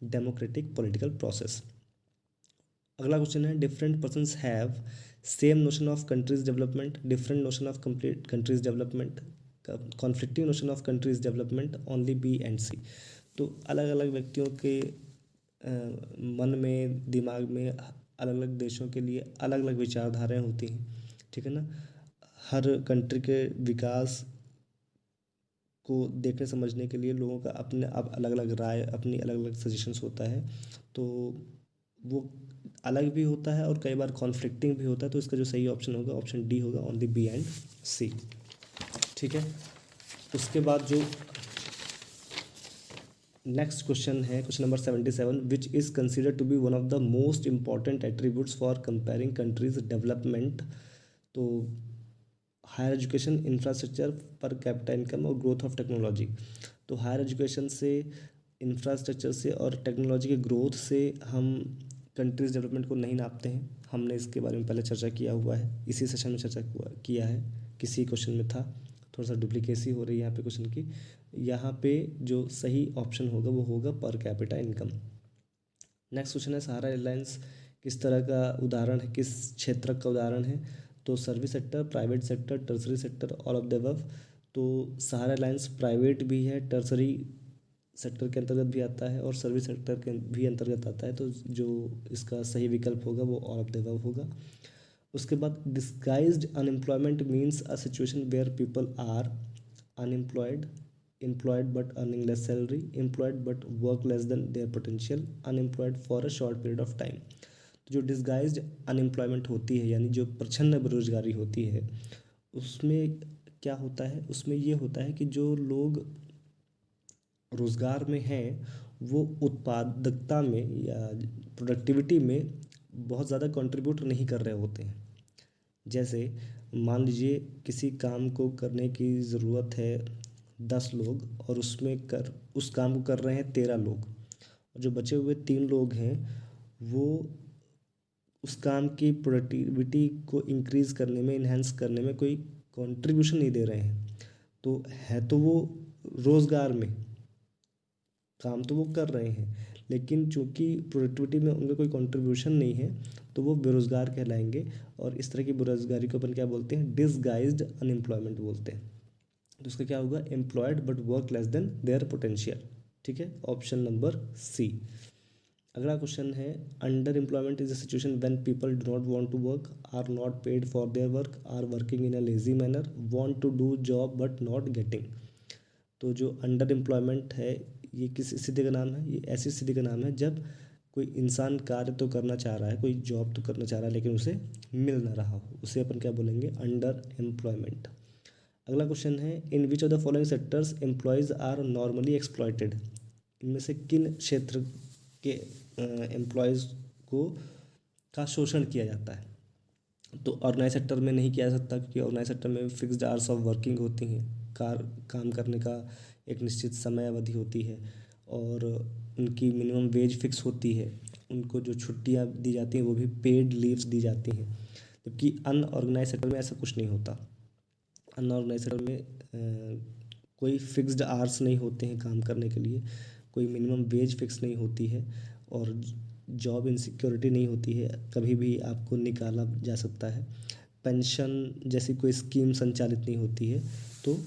A: democratic political process. अगला क्वेश्चन है, different persons have same notion of countries development, different notion of complete countries development, conflicting notion of countries development, only B and C. तो अलग अलग व्यक्तियों के मन में, दिमाग में अलग अलग देशों के लिए अलग अलग विचारधाराएं होती हैं, ठीक है ना। हर कंट्री के विकास को देखने समझने के लिए लोगों का अपने अब अलग अलग राय, अपनी अलग अलग सजेशंस होता है। तो वो अलग भी होता है और कई बार कॉन्फ्लिक्टिंग भी होता है। तो इसका जो सही ऑप्शन होगा ऑप्शन डी होगा, ओनली बी एंड सी, ठीक है। उसके बाद जो नेक्स्ट क्वेश्चन है question number 77, which is considered to be one of the most important attributes for comparing countries development. तो higher education, infrastructure, per capita income और growth of technology. तो higher education से, इंफ्रास्ट्रक्चर से और technology के growth से हम countries development को नहीं नापते हैं। हमने इसके बारे में पहले चर्चा किया हुआ है, इसी सेशन में चर्चा किया है, किसी क्वेश्चन में था। थोड़ा सा डुप्लीकेसी हो रही है यहाँ पे क्वेश्चन की। यहाँ पे जो सही ऑप्शन होगा वो होगा पर कैपिटा इनकम। नेक्स्ट क्वेश्चन है, सहारा एयरलाइंस किस तरह का उदाहरण है, किस क्षेत्र का उदाहरण है? तो service sector, private sector, tertiary sector, all of the above. तो सहारा एयरलाइंस प्राइवेट भी है, टर्सरी सेक्टर के अंतर्गत भी आता है और सर्विस सेक्टर के भी अंतर्गत आता है। तो जो इसका सही विकल्प होगा वो ऑल ऑफ द अबव होगा। उसके बाद disguised unemployment means a situation where people are unemployed, employed but earning less salary, employed but work less than their potential, unemployed for a short period of time। तो जो disguised unemployment होती है, यानी जो प्रच्छन्न बेरोजगारी होती है, उसमें क्या होता है? उसमें ये होता है कि जो लोग रोज़गार में हैं वो उत्पादकता में या प्रोडक्टिविटी में बहुत ज़्यादा कंट्रीब्यूट नहीं कर रहे होते हैं। जैसे मान लीजिए किसी काम को करने की ज़रूरत है 10 लोग, और उस काम को कर रहे हैं 13 लोग, और जो बचे हुए 3 लोग हैं वो उस काम की प्रोडक्टिविटी को इंक्रीज़ करने में, इन्हेंस करने में कोई कंट्रीब्यूशन नहीं दे रहे हैं। तो है तो वो रोज़गार में, काम तो वो कर रहे हैं, लेकिन चूंकि प्रोडक्टिविटी में उनका कोई कंट्रीब्यूशन नहीं है, तो वो बेरोज़गार कहलाएंगे। और इस तरह की बेरोज़गारी को अपन क्या बोलते हैं, डिसगाइज्ड अनएम्प्लॉयमेंट बोलते हैं। तो उसका क्या होगा, employed but work less than their potential. ठीक है, ऑप्शन नंबर सी। अगला क्वेश्चन है, underemployment is a situation when people do not want to work, are not paid for their work, are working in a lazy manner, want to do job but not getting. तो जो under employment है ये किस स्थिति का नाम है, ये ऐसी स्थिति का नाम है जब कोई इंसान कार्य तो करना चाह रहा है, कोई जॉब तो करना चाह रहा है, लेकिन उसे मिल ना रहा हो, उसे अपन क्या बोलेंगे, अंडर एम्प्लॉयमेंट। अगला क्वेश्चन है, in which of the following sectors employees are normally exploited. इनमें से किन क्षेत्र के एम्प्लॉयज़ को का शोषण किया जाता है। तो ऑर्गेनाइज सेक्टर में नहीं किया जा सकता, क्योंकि ऑर्गेनाइज सेक्टर में फिक्स्ड आवर्स ऑफ वर्किंग होती हैं, काम करने का एक निश्चित समय अवधि होती है, और उनकी मिनिमम वेज फिक्स होती है, उनको जो छुट्टियां दी जाती हैं वो भी पेड लीव्स दी जाती हैं। जबकि अनऑर्गेनाइज सेक्टर में ऐसा कुछ नहीं होता। अनऑर्गेनाइज सेक्टर में कोई फिक्स्ड आवर्स नहीं होते हैं काम करने के लिए, कोई मिनिमम वेज फिक्स नहीं होती है, और जॉब इनसिक्योरिटी नहीं होती है, कभी भी आपको निकाला जा सकता है, पेंशन जैसी कोई स्कीम संचालित नहीं होती है। तो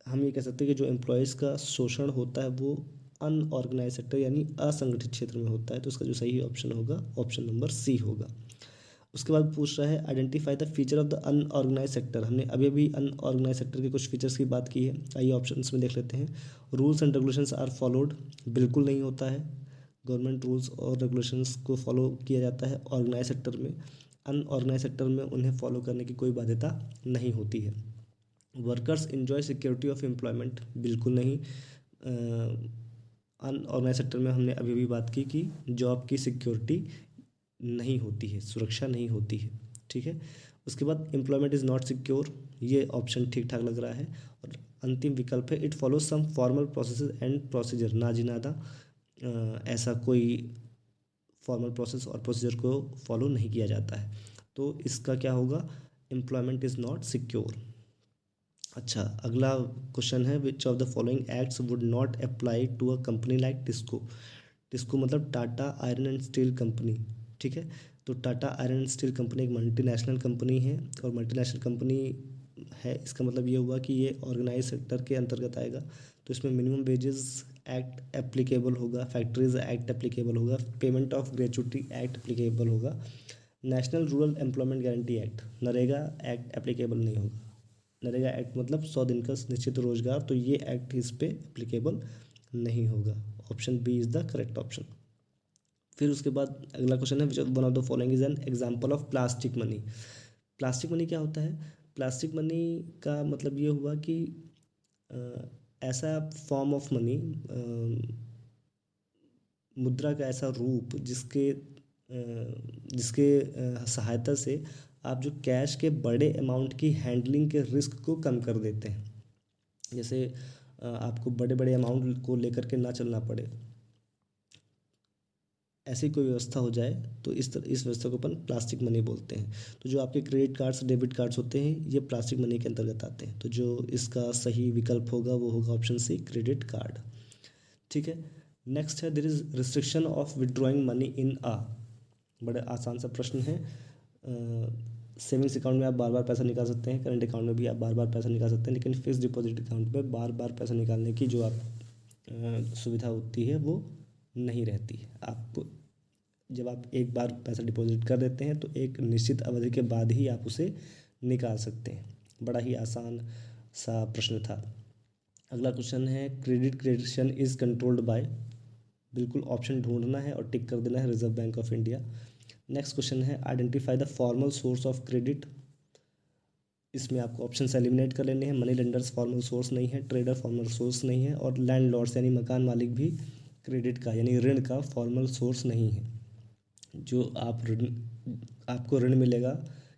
A: हम ये कह सकते हैं कि जो एम्प्लॉयज़ का शोषण होता है वो अनऑर्गेनाइज सेक्टर यानी असंगठित क्षेत्र में होता है। तो इसका जो सही ऑप्शन होगा, ऑप्शन नंबर सी होगा। उसके बाद पूछ रहा है, identify the feature of the unorganise sector. हमने अभी अभी अनऑर्गेनाइज सेक्टर के कुछ फीचर्स की बात की है, आइए ऑप्शंस में देख लेते हैं। Rules and regulations are followed, बिल्कुल नहीं होता है, गवर्नमेंट रूल्स और रेगुलेशंस को फॉलो किया जाता है ऑर्गेनाइज सेक्टर में। अनऑर्गेनाइज सेक्टर में उन्हें फॉलो करने की कोई बाध्यता नहीं होती है। Workers enjoy security of employment, बिल्कुल नहीं। अनऑर्गेनाइज सेक्टर में हमने अभी भी बात की कि जॉब की सिक्योरिटी नहीं होती है, सुरक्षा नहीं होती है। ठीक है, उसके बाद एम्प्लॉयमेंट इज़ नॉट सिक्योर, ये ऑप्शन ठीक ठाक लग रहा है। और अंतिम विकल्प है, it follow some formal process and procedure, ना जी नादा ऐसा कोई फॉर्मल प्रोसेस और प्रोसीजर को फॉलो नहीं किया जाता है। तो इसका क्या होगा, एम्प्लॉयमेंट इज़ नॉट सिक्योर। अच्छा, अगला क्वेश्चन है, which of the following acts would not apply to a company like TISCO. TISCO मतलब Tata Iron and Steel Company. ठीक है, तो Tata Iron and Steel Company एक मल्टीनेशनल कंपनी है, और मल्टीनेशनल कंपनी है इसका मतलब ये हुआ कि ये ऑर्गेनाइज सेक्टर के अंतर्गत आएगा। तो इसमें मिनिमम वेजेस एक्ट एप्लीकेबल होगा, फैक्ट्रीज एक्ट एप्लीकेबल होगा, Payment of Gratuity Act applicable होगा, National Rural Employment Guarantee Act, NREGA Act applicable नहीं होगा। नरेगा एक्ट मतलब 100 दिन का निश्चित रोजगार, तो ये एक्ट इस पे एप्लीकेबल नहीं होगा। Option B is the correct option. फिर उसके बाद अगला क्वेश्चन है, which one of the following is an example of plastic money. Plastic money क्या होता है, प्लास्टिक मनी का मतलब ये हुआ कि ऐसा फॉर्म ऑफ मनी, मुद्रा का ऐसा रूप जिसके सहायता से आप जो कैश के बड़े अमाउंट की हैंडलिंग के रिस्क को कम कर देते हैं। जैसे आपको बड़े बड़े अमाउंट को लेकर के ना चलना पड़े, ऐसी कोई व्यवस्था हो जाए, तो इस व्यवस्था को अपन प्लास्टिक मनी बोलते हैं। तो जो आपके क्रेडिट कार्ड्स डेबिट कार्ड्स होते हैं ये प्लास्टिक मनी के अंतर्गत आते हैं। तो जो इसका सही विकल्प होगा वो होगा ऑप्शन सी, क्रेडिट कार्ड। ठीक है, नेक्स्ट है, there is restriction of withdrawing money in आ। बड़े आसान सा प्रश्न है। सेविंग्स अकाउंट में आप बार बार पैसा निकाल सकते हैं, करंट अकाउंट में भी आप बार बार पैसा निकाल सकते हैं, लेकिन फिक्स डिपॉजिट अकाउंट में बार बार पैसा निकालने की जो आप सुविधा होती है वो नहीं रहती है। आपको जब आप एक बार पैसा डिपॉजिट कर देते हैं तो एक निश्चित अवधि के बाद ही आप उसे निकाल सकते हैं। बड़ा ही आसान सा प्रश्न था। अगला क्वेश्चन है, credit creation is controlled by. बिल्कुल ऑप्शन ढूंढना है और टिक कर देना है, Reserve Bank of India. Next question है, identify the formal source of credit. इसमें आपको ऑप्शन एलिमिनेट कर लेने हैं। मनी लेंडर्स फॉर्मल सोर्स नहीं है, ट्रेडर फॉर्मल सोर्स नहीं है, और लैंडलॉर्ड्स यानी मकान मालिक भी क्रेडिट का यानी ऋण का फॉर्मल सोर्स नहीं है। जो आपको ऋण मिलेगा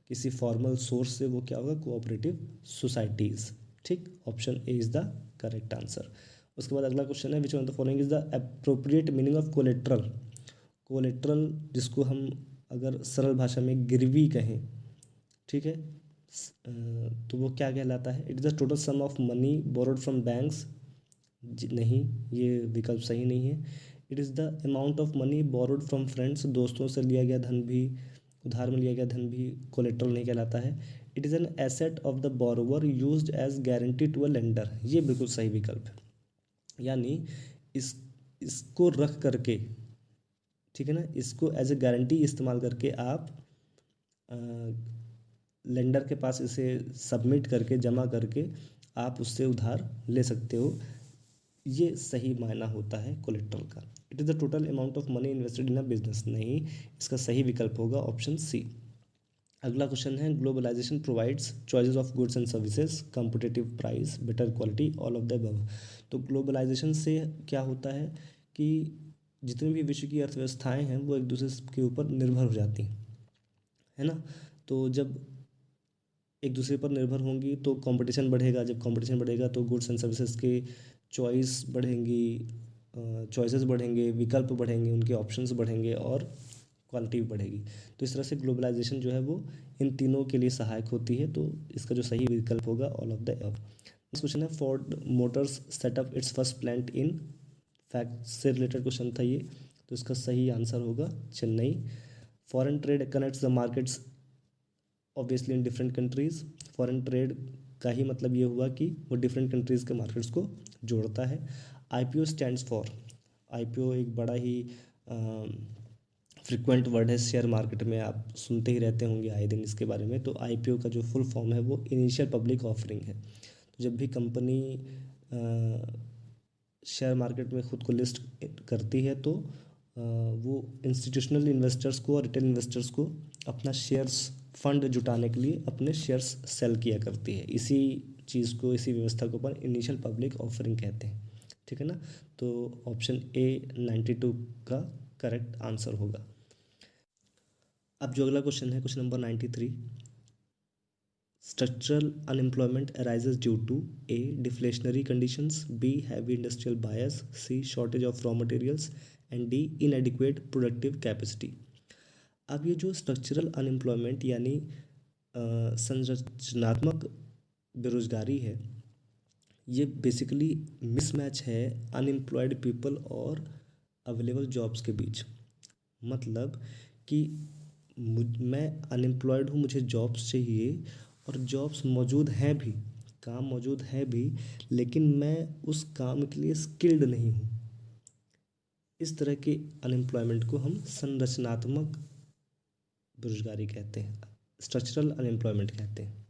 A: किसी फॉर्मल सोर्स से, वो क्या होगा, कोऑपरेटिव सोसाइटीज़। ठीक, option A is the correct answer. उसके बाद अगला क्वेश्चन है, which one of the following is the appropriate meaning of collateral. Collateral जिसको हम अगर सरल भाषा में गिरवी कहें, ठीक है, तो वो क्या कहलाता है, it is the total sum of money borrowed from banks. नहीं, ये विकल्प सही नहीं है। It is the amount of money borrowed from friends, दोस्तों से लिया गया धन भी, उधार में लिया गया धन भी कोलेट्रल नहीं कहलाता है। It is an asset of the borrower used as guarantee to a lender, ये बिल्कुल सही विकल्प है। यानी इस इसको रख करके, ठीक है ना, इसको एज ए गारंटी इस्तेमाल करके आप लेंडर के पास इसे सबमिट करके, जमा करके आप उससे उधार ले सकते हो। ये सही मायना होता है कोलेट्रल का। It is the total amount of money invested in a business, नहीं, इसका सही विकल्प होगा ऑप्शन सी। अगला क्वेश्चन है, globalisation provides choices of goods and services, competitive price, better quality, all of the above. तो ग्लोबलाइजेशन से क्या होता है कि जितनी भी विश्व की अर्थव्यवस्थाएं हैं वो एक दूसरे के ऊपर निर्भर हो जाती हैं, है ना। तो जब एक दूसरे पर निर्भर होंगी तो कंपटीशन बढ़ेगा, जब कंपटीशन बढ़ेगा तो गुड्स एंड सर्विसेज के चॉइस बढ़ेंगी, चॉइसेस बढ़ेंगे, विकल्प बढ़ेंगे, उनके ऑप्शंस बढ़ेंगे और क्वालिटी भी बढ़ेगी। तो इस तरह से ग्लोबलाइजेशन जो है वो इन तीनों के लिए सहायक होती है। तो इसका जो सही विकल्प होगा all of the above. Next question है, Ford Motors setup its first plant in, fact से रिलेटेड क्वेश्चन था ये, तो इसका सही आंसर होगा Chennai. Foreign trade connects the markets obviously in different countries, foreign trade का ही मतलब ये हुआ कि वो डिफरेंट कंट्रीज़ के मार्केट्स को जोड़ता है। आईपीओ स्टैंड्स फॉर, आईपीओ एक बड़ा ही फ्रिक्वेंट वर्ड है शेयर मार्केट में, आप सुनते ही रहते होंगे आए दिन इसके बारे में। तो आईपीओ का जो फुल फॉर्म है वो इनिशियल पब्लिक ऑफरिंग है। तो जब भी कंपनी शेयर मार्केट में खुद को लिस्ट करती है तो वो इंस्टीट्यूशनल इन्वेस्टर्स को और रिटेल इन्वेस्टर्स को अपना शेयर्स फंड जुटाने के लिए अपने शेयर्स सेल किया करती है। इसी चीज़ को, इसी व्यवस्था को अपन इनिशियल पब्लिक ऑफरिंग कहते हैं, ठीक है ना। तो ऑप्शन ए 92 का करेक्ट आंसर होगा। अब जो अगला क्वेश्चन है, question number 93, structural unemployment arises due to A deflationary conditions, B heavy industrial bias, C shortage of raw materials and D inadequate productive capacity. अब ये जो स्ट्रक्चरल अनएम्प्लॉयमेंट यानी संरचनात्मक बेरोजगारी है, ये बेसिकली मिसमैच है अनएम्प्लॉयड पीपल और अवेलेबल जॉब्स के बीच। मतलब कि मैं अनएम्प्लॉयड हूँ, मुझे जॉब्स चाहिए और जॉब्स मौजूद हैं भी, काम मौजूद है भी, लेकिन मैं उस काम के लिए स्किल्ड नहीं हूँ। इस तरह के अनएम्प्लॉयमेंट को हम संरचनात्मक बेरोजगारी कहते हैं, स्ट्रक्चरल अनएम्प्लॉयमेंट कहते हैं।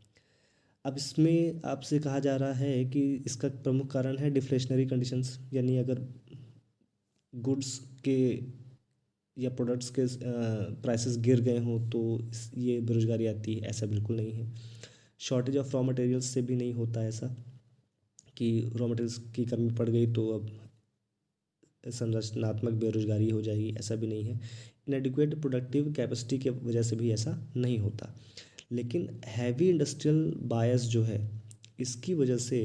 A: अब इसमें आपसे कहा जा रहा है कि इसका प्रमुख कारण है डिफ्लेशनरी कंडीशंस, यानी अगर गुड्स के या प्रोडक्ट्स के प्राइसेस गिर गए हों तो ये बेरोजगारी आती है, ऐसा बिल्कुल नहीं है। शॉर्टेज ऑफ रॉ मटेरियल्स से भी नहीं होता ऐसा कि रॉ मटेरियल्स की कमी पड़ गई तो अब संरचनात्मक बेरोजगारी हो जाएगी, ऐसा भी नहीं है। इनएडिक्वेट प्रोडक्टिव कैपेसिटी की वजह से भी ऐसा नहीं होता। लेकिन हैवी इंडस्ट्रियल बायस जो है, इसकी वजह से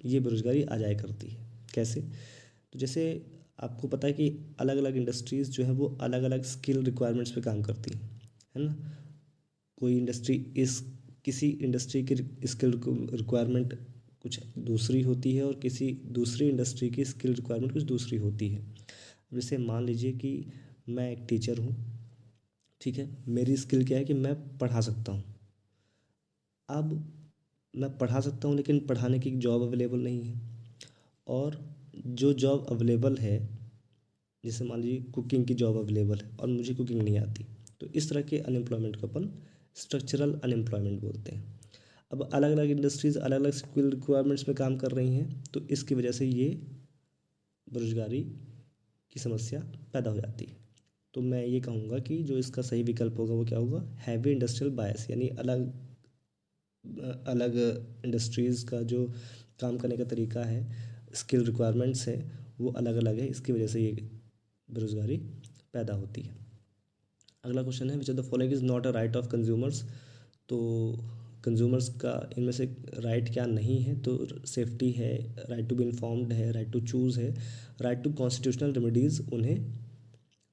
A: ये बेरोजगारी आ जाया करती है। कैसे? तो जैसे आपको पता है कि अलग अलग इंडस्ट्रीज़ जो है वो अलग अलग स्किल रिक्वायरमेंट्स पे काम करती हैं, है ना। कोई इंडस्ट्री इस किसी इंडस्ट्री की स्किल रिक्वायरमेंट कुछ दूसरी होती है और किसी दूसरी इंडस्ट्री की स्किल रिक्वायरमेंट कुछ दूसरी होती है। जैसे मान लीजिए कि मैं एक टीचर हूँ, ठीक है, मेरी स्किल क्या है कि मैं पढ़ा सकता हूँ। अब मैं पढ़ा सकता हूँ लेकिन पढ़ाने की जॉब अवेलेबल नहीं है, और जो जॉब अवेलेबल है, जैसे मान लीजिए कुकिंग की जॉब अवेलेबल है और मुझे कुकिंग नहीं आती, तो इस तरह के अनएम्प्लॉयमेंट को अपन स्ट्रक्चरल अनएम्प्लॉयमेंट बोलते हैं। अब अलग अलग इंडस्ट्रीज़ अलग अलग स्किल रिक्वायरमेंट्स में काम कर रही हैं, तो इसकी वजह से ये बेरोजगारी की समस्या पैदा हो जाती है। तो मैं ये कहूँगा कि जो इसका सही विकल्प होगा वो क्या होगा, हैवी इंडस्ट्रियल बायस, यानी अलग अलग इंडस्ट्रीज़ का जो काम करने का तरीका है, स्किल रिक्वायरमेंट्स है, वो अलग अलग है, इसकी वजह से ये बेरोजगारी पैदा होती है। अगला क्वेश्चन है, which of the following is not a right of consumers. तो कंज्यूमर्स का इनमें से राइट क्या नहीं है, तो सेफ्टी है, राइट टू बी इन्फॉर्म्ड है, राइट टू चूज़ है, राइट टू कॉन्स्टिट्यूशनल रेमेडीज़ उन्हें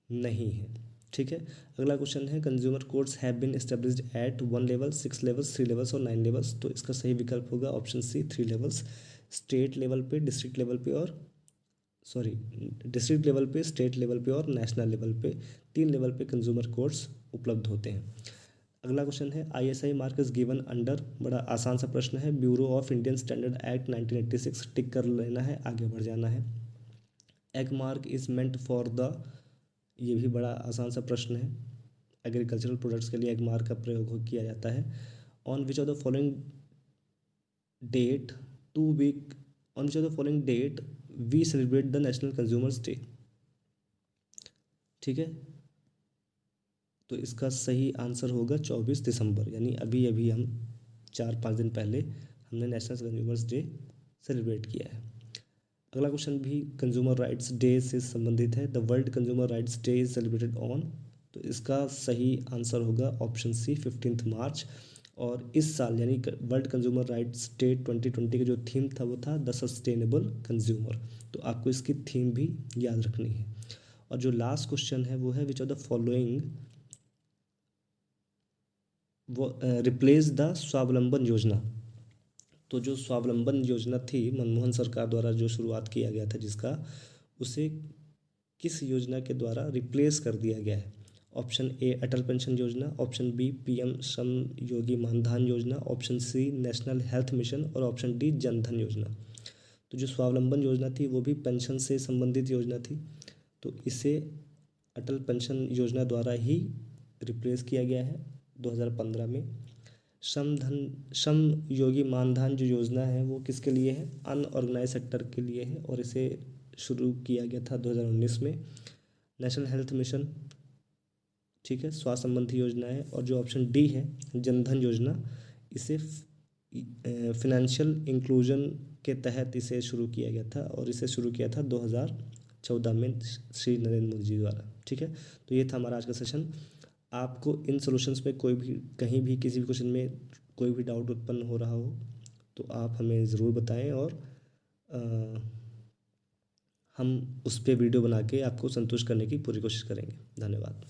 A: नहीं है, ठीक है। अगला क्वेश्चन है, consumer courts have been established at 1 level, 6 levels, 3 levels और 9 लेवल्स। तो इसका सही विकल्प होगा option C 3 levels, state level पे, डिस्ट्रिक्ट लेवल पे और सॉरी डिस्ट्रिक्ट लेवल पे, स्टेट लेवल पे और नेशनल लेवल पे, 3 लेवल पे कंज्यूमर कोर्ट्स उपलब्ध होते हैं। अगला क्वेश्चन है ISI mark is given under, बड़ा आसान सा प्रश्न है, bureau of Indian standard act 1986, टिक कर लेना है, आगे बढ़ जाना है। Egg mark is meant for the, ये भी बड़ा आसान सा प्रश्न है, एग्रीकल्चरल प्रोडक्ट्स के लिए एग मार्क का प्रयोग किया जाता है। On which of the following date to week on which of the following date we celebrate the national consumers day. ठीक है, तो इसका सही आंसर होगा 24 दिसंबर, यानी अभी अभी हम 4-5 दिन पहले हमने नेशनल कंज्यूमर्स डे सेलिब्रेट किया है। अगला क्वेश्चन भी कंज्यूमर राइट्स डे से संबंधित है। The world consumer rights day is celebrated on, तो इसका सही आंसर होगा ऑप्शन सी 15 मार्च। और इस साल यानी वर्ल्ड कंज्यूमर राइट्स डे 2020 का जो थीम था वो था द सस्टेनेबल कंज्यूमर, तो आपको इसकी थीम भी याद रखनी है। और जो लास्ट क्वेश्चन है वो है विच ऑफ द फॉलोइंग वो रिप्लेस द स्वावलंबन योजना। तो जो स्वावलंबन योजना थी मनमोहन सरकार द्वारा जो शुरुआत किया गया था जिसका, उसे किस योजना के द्वारा रिप्लेस कर दिया गया है। Option A Atal pension Yojana, option B PM Shram Yogi Maandhan Yojana, option C national health mission और ऑप्शन डी जनधन योजना। तो जो स्वावलंबन योजना थी वो भी पेंशन से संबंधित योजना थी, तो इसे अटल पेंशन योजना द्वारा ही रिप्लेस किया गया है 2015 में। श्रम योगी मानधन जो योजना है वो किसके लिए है, अनऑर्गेनाइज सेक्टर के लिए है और इसे शुरू किया गया था 2019 में। नेशनल हेल्थ मिशन, ठीक है, स्वास्थ्य संबंधी योजना है। और जो ऑप्शन डी है जनधन योजना, इसे फिनेंशियल इंक्लूजन के तहत इसे शुरू किया गया था और इसे शुरू किया था 2014 में श्री नरेंद्र मोदी जी द्वारा। ठीक है, तो ये था हमारा आज का सेशन। आपको इन सॉल्यूशंस में कोई भी कहीं भी किसी भी क्वेश्चन में कोई भी डाउट उत्पन्न हो रहा हो तो आप हमें ज़रूर बताएं और हम उस पर वीडियो बना के आपको संतुष्ट करने की पूरी कोशिश करेंगे। धन्यवाद।